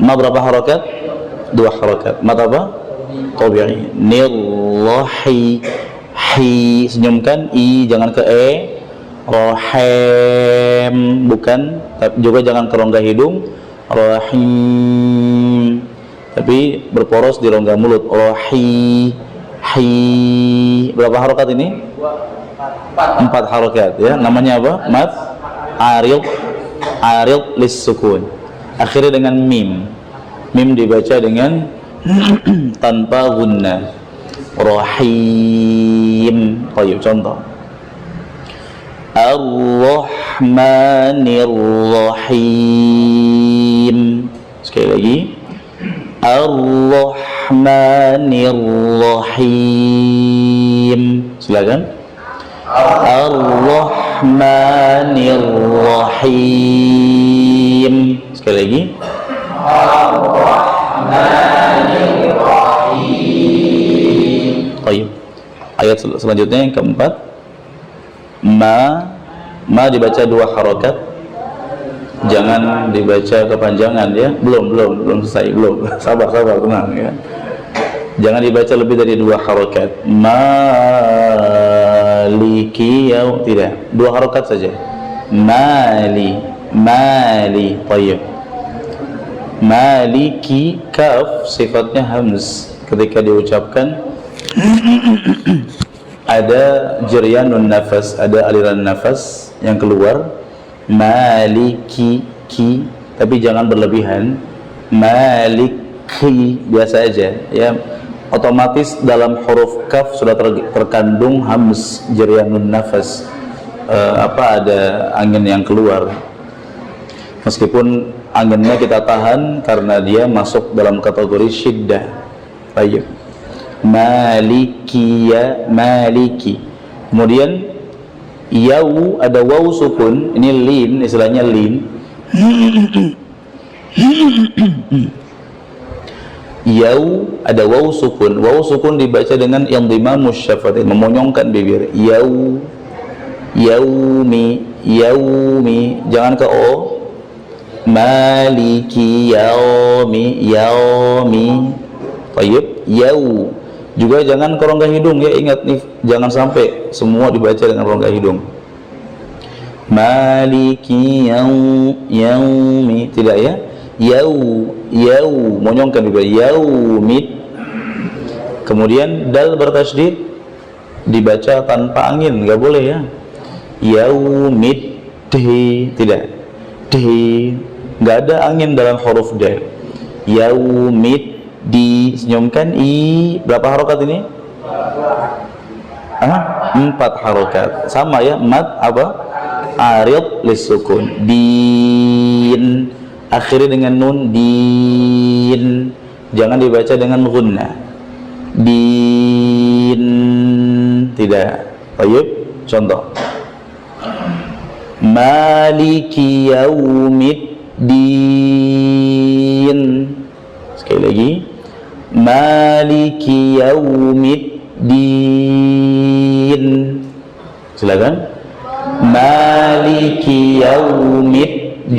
Ma berapa harakat? 2 harakat. Mat apa? Tabi'i. Nirlahi. Hi, senyumkan i, jangan ke e. Rahim, bukan, tapi juga jangan ke rongga hidung. Rahim, tapi berporos di rongga mulut. Berapa harakat ini? 4 harakat ya. Namanya apa? Mad arid lis sukun. Akhirnya dengan mim. Mim dibaca dengan tanpa gunnah. Rahim. Baik, contoh. Ar-Rahmanir Rahim. Sekali lagi. Ar-Rahmanir Rahim. Silakan. Ar-Rahmanir Rahim. Sekali lagi. Ar-Rahmanir Rahim. Baik. Ayat selanjutnya yang keempat. Ma dibaca 2 harakat. Jangan dibaca kepanjangan ya. Belum selesai, belum. Sabar, tenang ya. Jangan dibaca lebih dari 2 harakat. Maliki yaum, tidak. 2 harakat saja. Mali. Tayyib. Maliki, kaf sifatnya hamz. Ketika diucapkan ada jerianun nafas, ada aliran nafas yang keluar. Maliki, ki, tapi jangan berlebihan. Maliki, biasa aja ya. Otomatis dalam huruf kaf sudah terkandung hamz, jerianun nafas. Ada angin yang keluar, meskipun anginnya kita tahan karena dia masuk dalam kategori syiddah. Baik. Maliki ya, maliki. Kemudian yau ada waw sukun, ini lin, istilahnya lin. Yau ada waw sukun. Waw sukun dibaca dengan indhimamus syafatain, memonyongkan bibir. Yaumi, jangan ke o. Maliki yaumi. Baik, yau. Juga jangan ke rongga hidung ya, ingat nih, jangan sampai semua dibaca dengan rongga hidung. Maliki yaumi, tidak ya. Yau, monyongkan juga. Yaumid. Kemudian dal bertasydid dibaca tanpa angin, nggak boleh ya. Yaumid, tidak. Nggak ada angin dalam huruf dal. Yaumid, disenyumkan i. Berapa harokat ini? 4 harokat. Sama ya, mad apa? Arid lis sukun. Din, akhiri dengan nun. Din, jangan dibaca dengan gunnah. Din, tidak. Baik, contoh. Maliki yaumiddin. Sekali lagi. Maliki yaumiddin. Silakan. Maliki yaumiddin.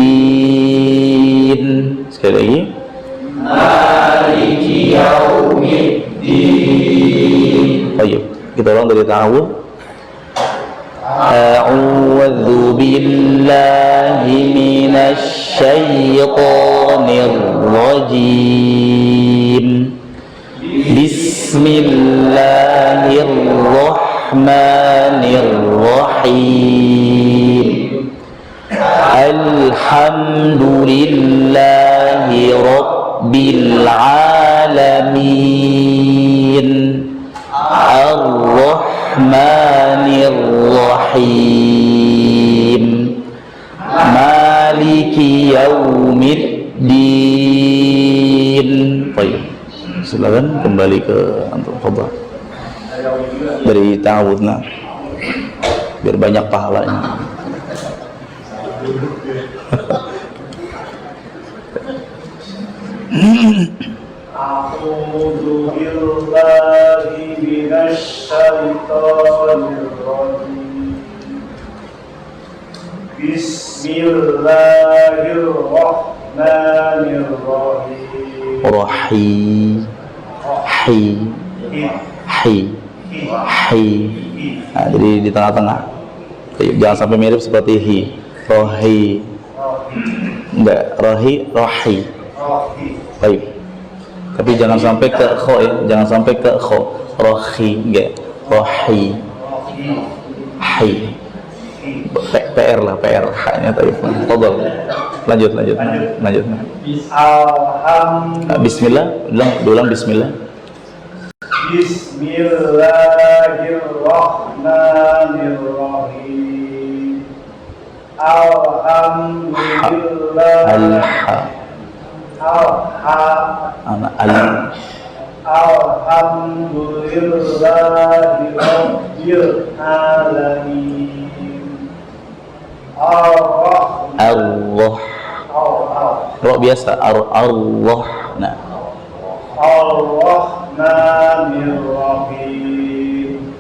Sekali lagi. Maliki yaumiddin. Baik, kita ulang dari ta'awud. A'udzu billahi minasy syaithanir rajim. Bismillahirrahmanirrahim. Rahim. Alhamdulillahi Rabbil Alamin. Ar-Rahmanir Rahim. Maliki Yaumiddin. Baik. Silakan kembali ke antum, fadhal. Dari ta'awudna biar banyak pahalanya. A'udzu billahi minasy syaithanir rajim. Bismillahirrahmanirrahim. Rahim. Hi. Nah, jadi di tengah-tengah. Jangan sampai mirip seperti hi. Rohi. Enggak, rohi. Baik. Tapi jangan sampai ke kho ya, jangan sampai ke kho. Rohi, enggak. Rohi. Hi. PR lah, PR. Hanya tadi. Fadhal. Lanjut. Bismillah, ulang bismillah. Bismillahirrahmanirrahim. Alhamdulillahi Rabbil Alamin. Allah. Roh biasa. Allah. Nah. Ar-Rahmanir-Rahim.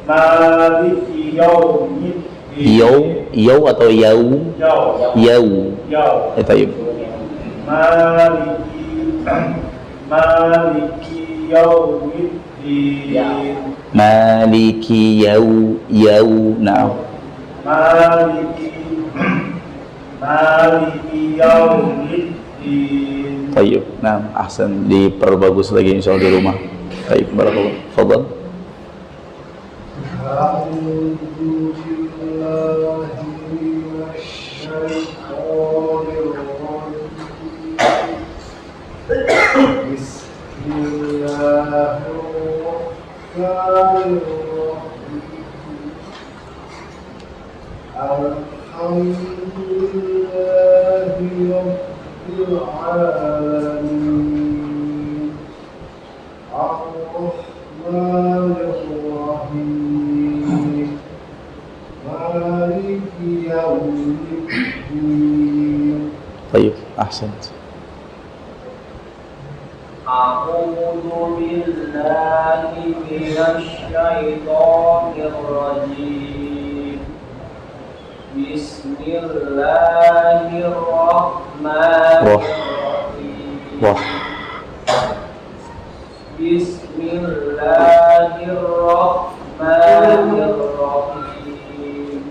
Maliki Yaumiddin. Yau atau yau? Yau. Tayyib. Maliki Yaumiddin. Maliki yau. Nah. Maliki Yaumiddin. Tayyib. Nah, ahsan, diperbagus lagi insyaallah di rumah. Tayyib, barakallah. Fadhal. Tayyib, ahsan. A'udzu billahi minasy syaithanir rajim. Bismillahirrahmanirrahim. Bismillahirrahmanirrahim.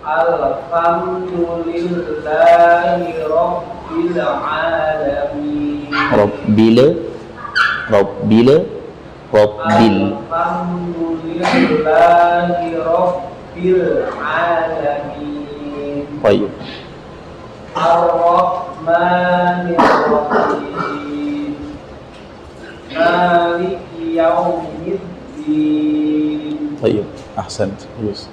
Alhamdulillahi Rabbil Alamin. Rabbil. Alhamdulillahi Rabbil Alamin. Baik. Ar-Rahmanir-Rahim. Maliki Yaumiddin. Baik, ahsan. Bagus.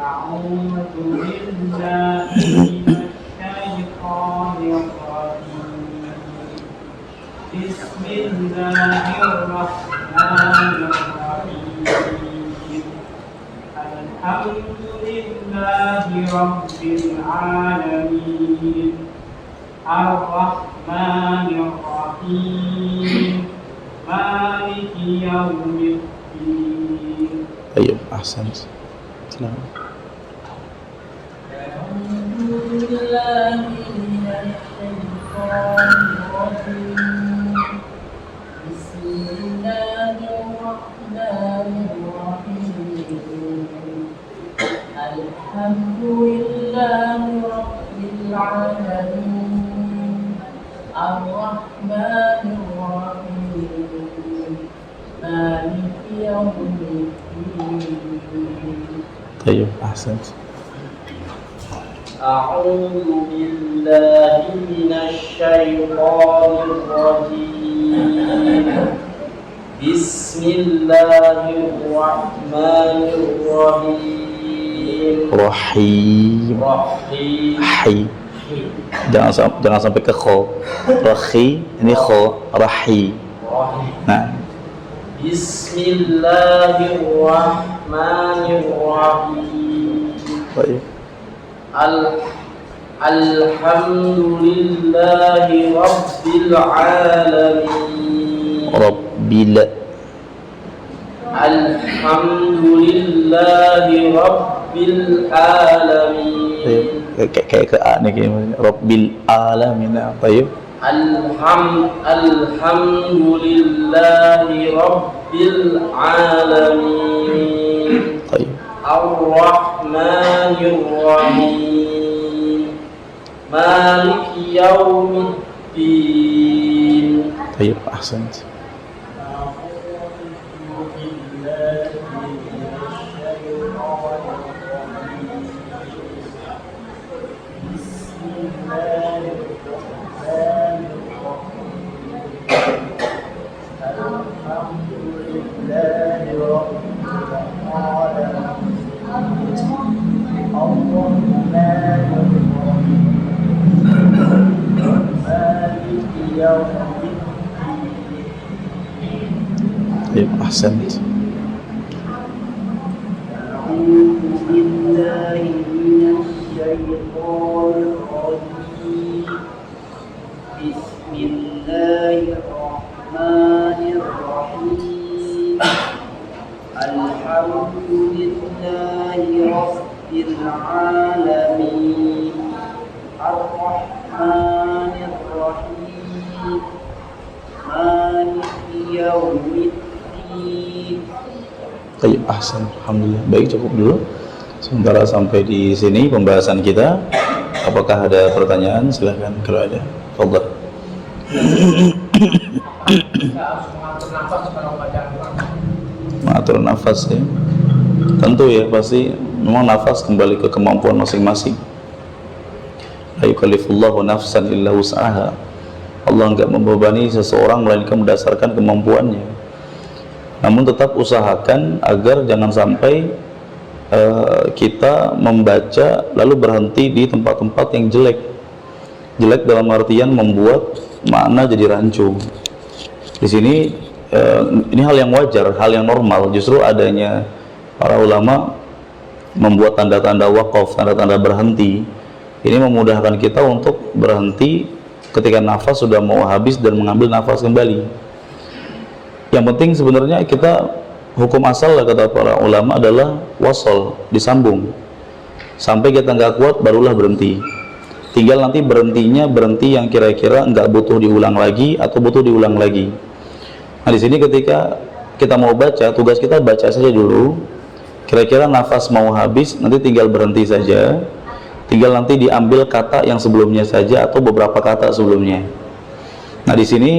A'udzu billahi minasyaitonir rajim. Bismillahirrahmanirrahim. Alhamdulillahi Rabbil Alamin. Ar-Rahmanir-Rahim. Maliki Yaumiddin. Baik, ahsan. Selamat. Alhamdulillahi Rabbil Alamin. Ar-Rahmanir Rahim. Maliki Yaumiddin. Tayyib, ahsan. أعوذ بالله من الشيطان الرجيم بسم الله الرحمن الرحيم Rahim. رحيم Hai. Jangan sampai ke kho. Rahi, ini kho, rahi. رحيم Nah, بسم الله الرحمن الرحيم baik. الحمد لله رب العالمين Rabbil. الحمد لله رب العالمين Kayak ke A nih kayaknya. Rabbil alamin. Baik. الحمد لله رب العالمين Baik. الرحمن الرحيم مالك يوم الدين Baik, ahsan. Baik, ahsan. أعوذ بالله من الشيطان الرجيم بسم الله الرحمن الرحيم الحمد لله رب العالمين الرحمن الرحيم مالك يوم الدين Baik, ahsan. Alhamdulillah. Baik, cukup dulu. Sementara sampai di sini pembahasan kita. Apakah ada pertanyaan? Silahkan kalau ada. Fadhal. Mengatur nafas ya. Tentu ya, pasti memang nafas kembali ke kemampuan masing-masing. La yukallifullahu nafsan illa wus'aha. Allah enggak membebani seseorang melainkan berdasarkan kemampuannya. Namun tetap usahakan agar jangan sampai kita membaca lalu berhenti di tempat-tempat yang jelek. Jelek dalam artian membuat makna jadi rancu. Di sini ini hal yang wajar, hal yang normal. Justru adanya para ulama membuat tanda-tanda waqaf, tanda-tanda berhenti. Ini memudahkan kita untuk berhenti ketika nafas sudah mau habis dan mengambil nafas kembali. Yang penting sebenarnya kita hukum asal lah kata para ulama adalah wasol, disambung sampai kita nggak kuat barulah berhenti. Tinggal nanti berhentinya berhenti yang kira-kira nggak butuh diulang lagi atau butuh diulang lagi. Nah di sini ketika kita mau baca, tugas kita baca saja dulu. Kira-kira nafas mau habis, nanti tinggal berhenti saja. Tinggal nanti diambil kata yang sebelumnya saja atau beberapa kata sebelumnya. Nah di sini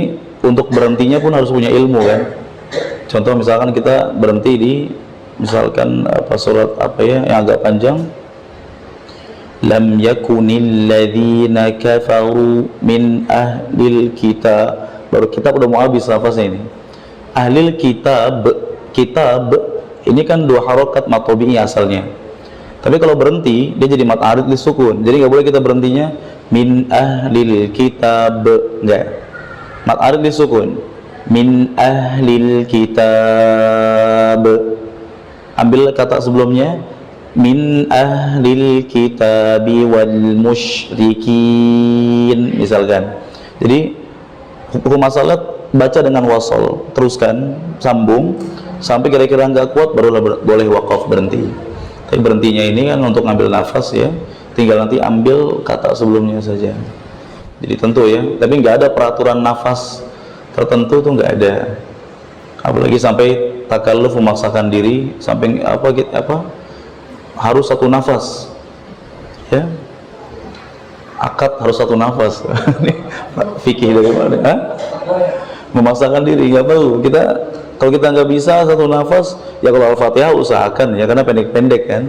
untuk berhentinya pun harus punya ilmu kan. Contoh misalkan kita berhenti di misalkan surat apa ya yang agak panjang. Lam yakunil ladzina kafaru min ahlil kitab. Baru kitab udah mau habis nafasnya ini. Ahlil kitab ini kan dua harokat matobi'i asalnya. Tapi kalau berhenti dia jadi mat arid disukun. Jadi nggak boleh kita berhentinya min ahlil kitab, enggak. Mat arid disukun. Min ahlil kitab. Ambil kata sebelumnya min ahlil kitabi wal musyrikin misalkan. Jadi hukum masalah baca dengan wasol, teruskan sambung sampai kira-kira nggak kuat barulah boleh wakaf berhenti. Tapi berhentinya ini kan untuk ngambil nafas ya, tinggal nanti ambil kata sebelumnya saja. Jadi tentu ya, tapi nggak ada peraturan nafas tertentu tuh nggak ada. Apalagi sampai takalluf memaksakan diri sampai apa harus satu nafas ya, akad harus satu nafas. Fikih dari mana? Memaksakan diri nggak perlu, kita Kalau kita nggak bisa satu nafas, ya kalau Al-Fatihah usahakan ya, karena pendek-pendek kan.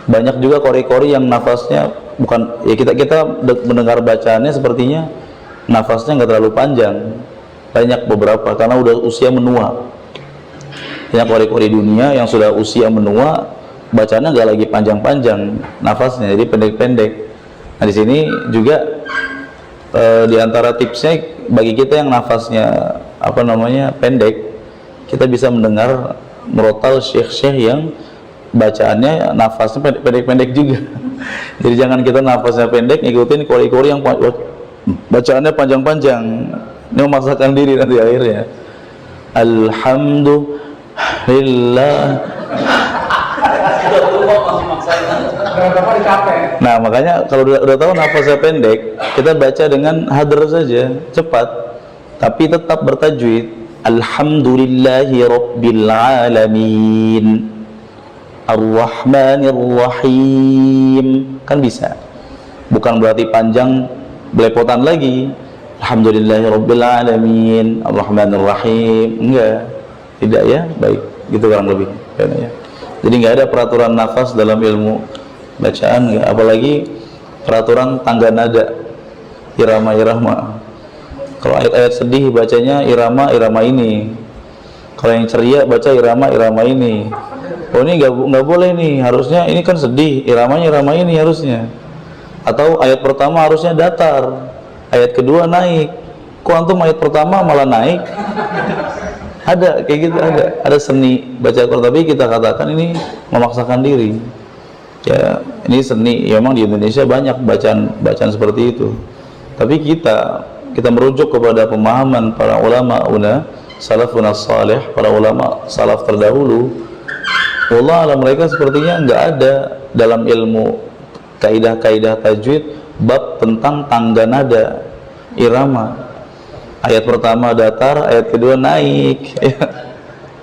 Banyak juga qori-qori yang nafasnya bukan, ya kita mendengar bacaannya sepertinya nafasnya nggak terlalu panjang. Banyak beberapa karena udah usia menua. Banyak qori-qori dunia yang sudah usia menua, bacaannya nggak lagi panjang-panjang nafasnya, jadi pendek-pendek. Nah di sini juga di antara tipsnya bagi kita yang nafasnya pendek, kita bisa mendengar merotal syekh-syekh yang bacaannya nafasnya pendek-pendek juga. Jadi jangan kita nafasnya pendek ngikutin qori-qori yang bacaannya panjang-panjang. Ini memaksakan diri nanti akhirnya. Alhamdulillah. Nah makanya kalau udah tahu nafasnya pendek, kita baca dengan hadar saja, cepat, tapi tetap bertajwid. Alhamdulillahi Rabbil Alamin Ar-Rahmanir Rahim, kan bisa. Bukan berarti panjang belepotan lagi. Alhamdulillahi Rabbil Alamin Ar-Rahmanir Rahim, enggak, tidak ya, baik, gitu kurang lebih ya. Jadi nggak ada peraturan nafas dalam ilmu bacaan, enggak. Apalagi peraturan tangga nada, irama-irama. Kalau ayat-ayat sedih bacanya irama ini. Kalau yang ceria baca irama ini. Oh ini nggak boleh nih, harusnya ini kan sedih, irama ini harusnya. Atau ayat pertama harusnya datar, ayat kedua naik. Kok antum ayat pertama malah naik? Ada kayak gitu, ada seni baca Quran, tapi kita katakan ini memaksakan diri. Ya ini seni, ya memang di Indonesia banyak bacaan seperti itu. Tapi kita merujuk kepada pemahaman para ulama salafun salih, para ulama salaf terdahulu. Allah alam, mereka sepertinya nggak ada dalam ilmu kaidah-kaidah tajwid bab tentang tangga nada, irama. Ayat pertama datar, ayat kedua naik.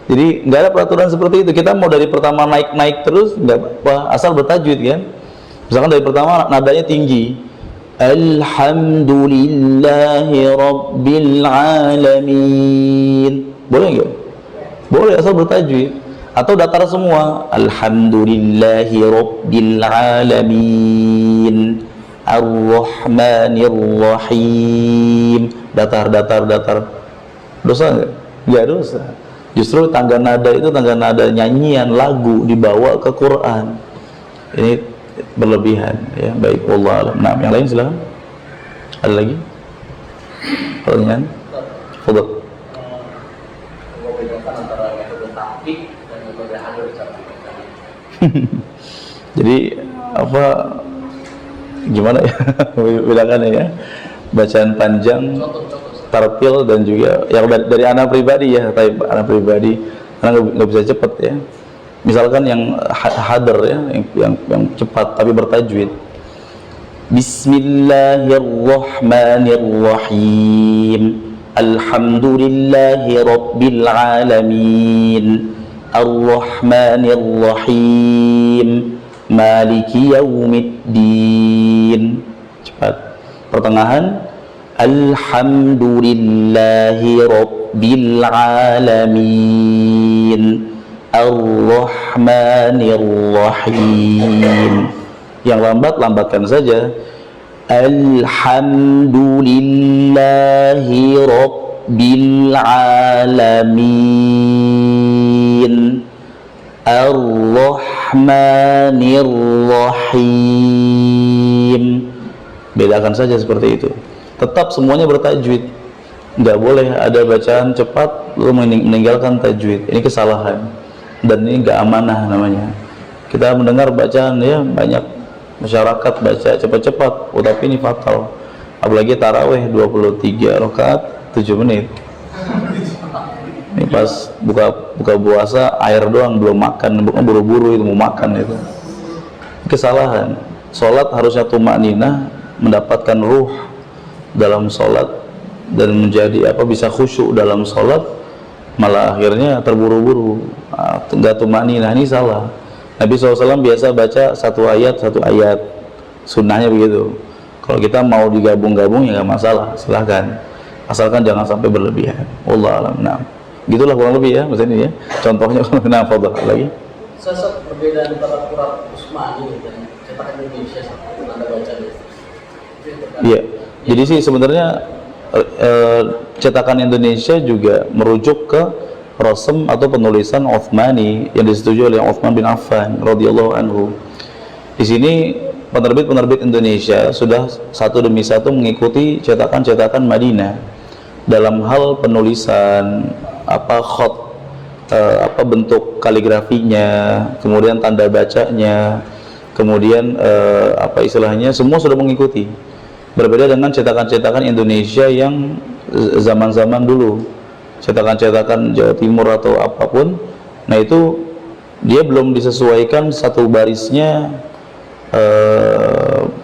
Jadi nggak ada peraturan seperti itu. Kita mau dari pertama naik terus nggak apa-apa, asal bertajwid kan. Misalkan dari pertama nadanya tinggi, Alhamdulillahi Rabbil Alamin, boleh nggak? Boleh, asal bertajwid. Atau datar semua, Alhamdulillahi Rabbil Alamin Ar-Rahmanir Rahim, datar. Dosa nggak? Nggak dosa. Justru tangga nada itu tangga nada nyanyian lagu dibawa ke Quran. Ini berlebihan ya. Baik, wallah alam. Nah, yang lain silakan. Ada lagi pertanyaan? Fadhil. Membedakan antara metode tahqiq dan metode hadir tadi. Jadi apa, gimana ya bedakannya ya? Bacaan panjang, tartil, dan juga yang dari anak pribadi ya, anak pribadi karena nggak bisa cepat ya. Misalkan yang hadar ya, yang cepat tapi bertajwid. Bismillahirrahmanirrahim. Alhamdulillahi Rabbil Alamin Ar-Rahmanirrahim Maliki Yaumiddin. Cepat. Pertengahan Alhamdulillahi Rabbil Alamin Ar-Rahmanir Rahim. Yang lambatkan saja. Alhamdulillahi Rabbil Alamin Ar-Rahmanir Rahim. Bedakan saja seperti itu. Tetap semuanya bertajwid. Nggak boleh ada bacaan cepat lalu meninggalkan tajwid. Ini kesalahan. Dan ini nggak amanah namanya. Kita mendengar bacaan ya, banyak masyarakat baca cepat-cepat, tapi ini fatal. Apalagi tarawih 23 rakaat 7 menit. Ini pas buka puasa air doang, belum makan, buru-buru itu mau makan itu. Kesalahan. Salat harusnya tumakninah, mendapatkan ruh dalam salat dan menjadi bisa khusyuk dalam salat, malah akhirnya terburu-buru, nggak tumakninah. Ini salah. Nabi SAW biasa baca satu ayat, sunnahnya begitu. Kalau kita mau digabung-gabung ya nggak masalah, silahkan, asalkan jangan sampai berlebihan. Wallahu a'lam. Nah, Gitulah kurang lebih ya maksudnya ya. Contohnya nah fadhil lagi. Sesat perbedaan antara Quran Utsmani dan cetakan Indonesia tanda baca itu. Iya. Jadi sih sebenarnya cetakan Indonesia juga merujuk ke rasm atau penulisan Utsmani yang disetujui oleh Utsman bin Affan radhiyallahu anhu. Di sini penerbit-penerbit Indonesia sudah satu demi satu mengikuti cetakan-cetakan Madinah dalam hal penulisan, khat, bentuk kaligrafinya, kemudian tanda bacanya, kemudian istilahnya semua sudah mengikuti. Berbeda dengan cetakan-cetakan Indonesia yang zaman-zaman dulu, cetakan-cetakan Jawa Timur atau apapun. Nah itu dia belum disesuaikan satu barisnya,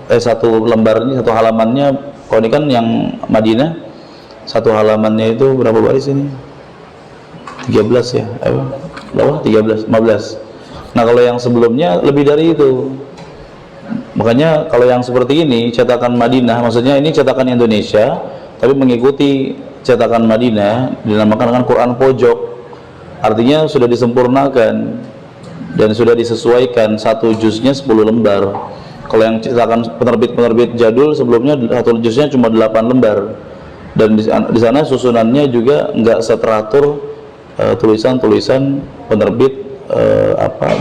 satu lembarnya, satu halamannya. Kalau ini kan yang Madinah satu halamannya itu berapa baris ini? 13 ya? Berapa? 13, 15. Nah kalau yang sebelumnya lebih dari itu. Makanya kalau yang seperti ini cetakan Madinah, maksudnya ini cetakan Indonesia tapi mengikuti cetakan Madinah, dinamakan dengan Quran pojok. Artinya sudah disempurnakan dan sudah disesuaikan, satu juznya 10 lembar. Kalau yang cetakan penerbit-penerbit jadul sebelumnya satu juznya cuma 8 lembar. Dan di sana susunannya juga nggak seteratur tulisan-tulisan penerbit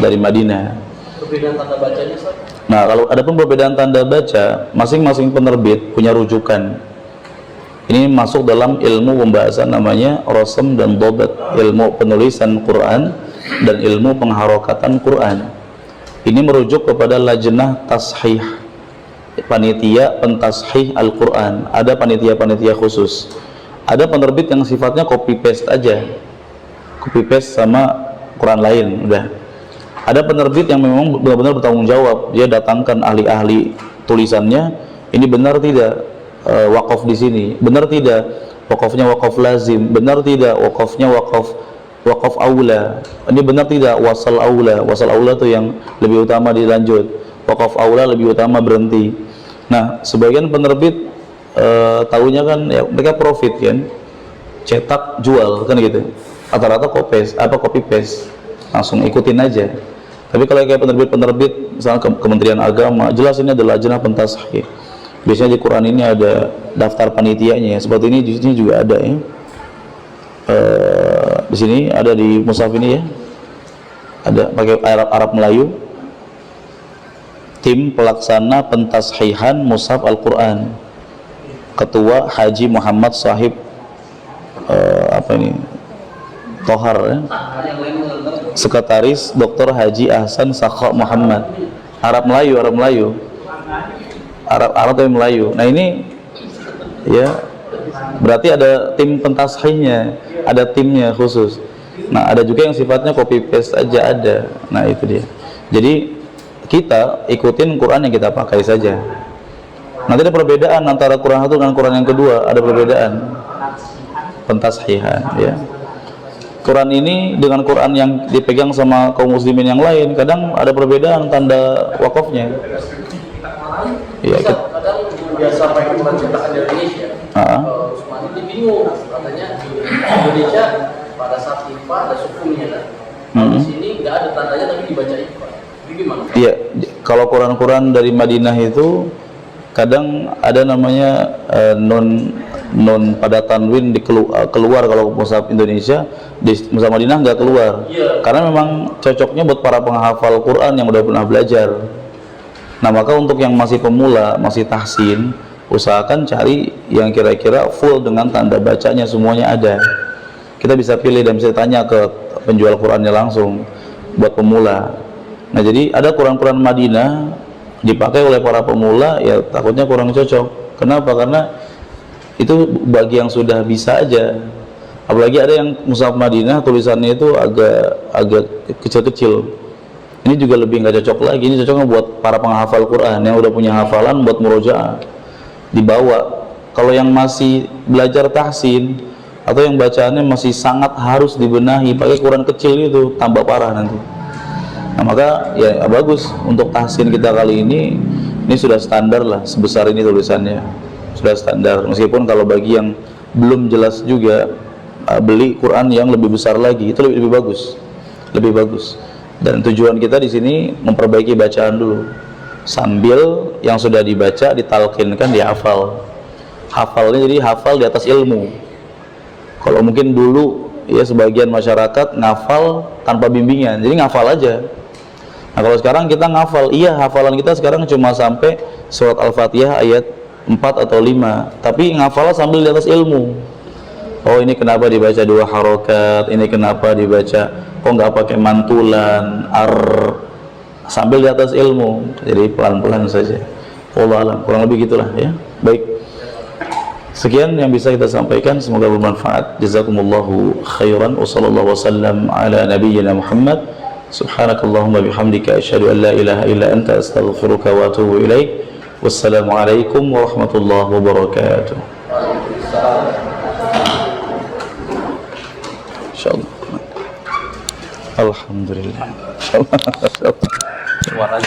dari Madinah. Perbedaan tanda bacanya, Ustaz? Nah, kalau ada pun perbedaan tanda baca, masing-masing penerbit punya rujukan. Ini masuk dalam ilmu pembahasan namanya rasm dan dhabt, ilmu penulisan Quran dan ilmu pengharokatan Quran. Ini merujuk kepada lajnah tashih, panitia pentashih Al-Quran. Ada panitia-panitia khusus. Ada penerbit yang sifatnya copy paste aja, copy paste sama Quran lain, udah. Ada penerbit yang memang benar-benar bertanggung jawab. Dia datangkan ahli-ahli tulisannya. Ini benar tidak wakaf di sini? Benar tidak wakafnya wakaf lazim? Benar tidak wakafnya wakaf aula? Ini benar tidak wasal aula? Wasal aula itu yang lebih utama dilanjut. Wakaf aula lebih utama berhenti. Nah, sebagian penerbit tahunya kan ya, mereka profit kan, cetak jual kan gitu. Rata-rata copy paste, langsung ikutin aja. Tapi kalau kayak penerbit-penerbit misalnya Kementerian Agama, jelas ini adalah lajnah pentashih. Biasanya di Quran ini ada daftar panitianya, seperti ini di sini juga ada ya. Di sini ada di mushaf ini ya, ada pakai Arab Melayu. Tim pelaksana pentashihan mushaf Al-Quran, Ketua Haji Muhammad Sahib Tohar ya. Sekretaris Dr. Haji Ahsan Sakha Muhammad. Arab Melayu Arab tapi Melayu. Nah ini ya berarti ada tim pentashihnya, ada timnya khusus. Nah ada juga yang sifatnya copy paste aja ada. Nah itu dia. Jadi kita ikutin Quran yang kita pakai saja. Nanti ada perbedaan antara Quran satu dengan Quran yang kedua, ada perbedaan pentashihan ya. Quran ini dengan Quran yang dipegang sama kaum muslimin yang lain kadang ada perbedaan tanda wakafnya. Ya, kadang biasa pakai Quran cetakan di Indonesia. Utsmani ini bingung, katanya di Indonesia pada saat IFA ada sukunnya kan. Di sini nggak ada tandanya tapi dibaca IFA. Jadi gimana? Iya, kalau Quran-Quran dari Madinah itu kadang ada namanya non pada tanwin keluar kalau mushaf Indonesia, di mushaf Madinah nggak keluar. Karena memang cocoknya buat para penghafal Quran yang udah pernah belajar. Nah maka untuk yang masih pemula, masih tahsin, usahakan cari yang kira-kira full dengan tanda bacanya, semuanya ada. Kita bisa pilih dan bisa tanya ke penjual Qurannya langsung buat pemula. Nah jadi ada Quran-Quran Madinah dipakai oleh para pemula, ya takutnya kurang cocok. Kenapa? Karena itu bagi yang sudah bisa aja. Apalagi ada yang mushaf Madinah tulisannya itu agak kecil-kecil. Ini juga lebih nggak cocok lagi. Ini cocoknya buat para penghafal Quran yang udah punya hafalan buat murojaah dibawa. Kalau yang masih belajar tahsin atau yang bacaannya masih sangat harus dibenahi, pakai Quran kecil itu tambah parah nanti. Nah maka ya bagus untuk tahsin kita kali ini sudah standar lah, sebesar ini tulisannya sudah standar. Meskipun kalau bagi yang belum jelas juga beli Quran yang lebih besar lagi, itu lebih bagus, lebih bagus. Dan tujuan kita di sini memperbaiki bacaan dulu, sambil yang sudah dibaca ditalkinkan, dihafal. Hafalnya jadi hafal di atas ilmu. Kalau mungkin dulu ya sebagian masyarakat ngafal tanpa bimbingan, jadi ngafal aja. Nah kalau sekarang kita ngafal, iya hafalan kita sekarang cuma sampai surat Al-Fatihah ayat 4 atau 5, tapi ngafal sambil di atas ilmu. Oh ini kenapa dibaca 2 harokat, ini kenapa dibaca kok nggak pakai mantulan, sambil di atas ilmu. Jadi pelan-pelan saja. Wallahu a'lam, kurang lebih gitulah ya. Baik, sekian yang bisa kita sampaikan, semoga bermanfaat. Jazakumullahu khairan wa sallallahu wasallam ala nabiyyina Muhammad. Subhanakallahumma bihamdika asyhadu an la ilaha illa anta astaghfiruka wa atubu ilaik. Wassalamualaikum warahmatullahi wabarakatuh. Insyaallah. Alhamdulillah. Insyaallah.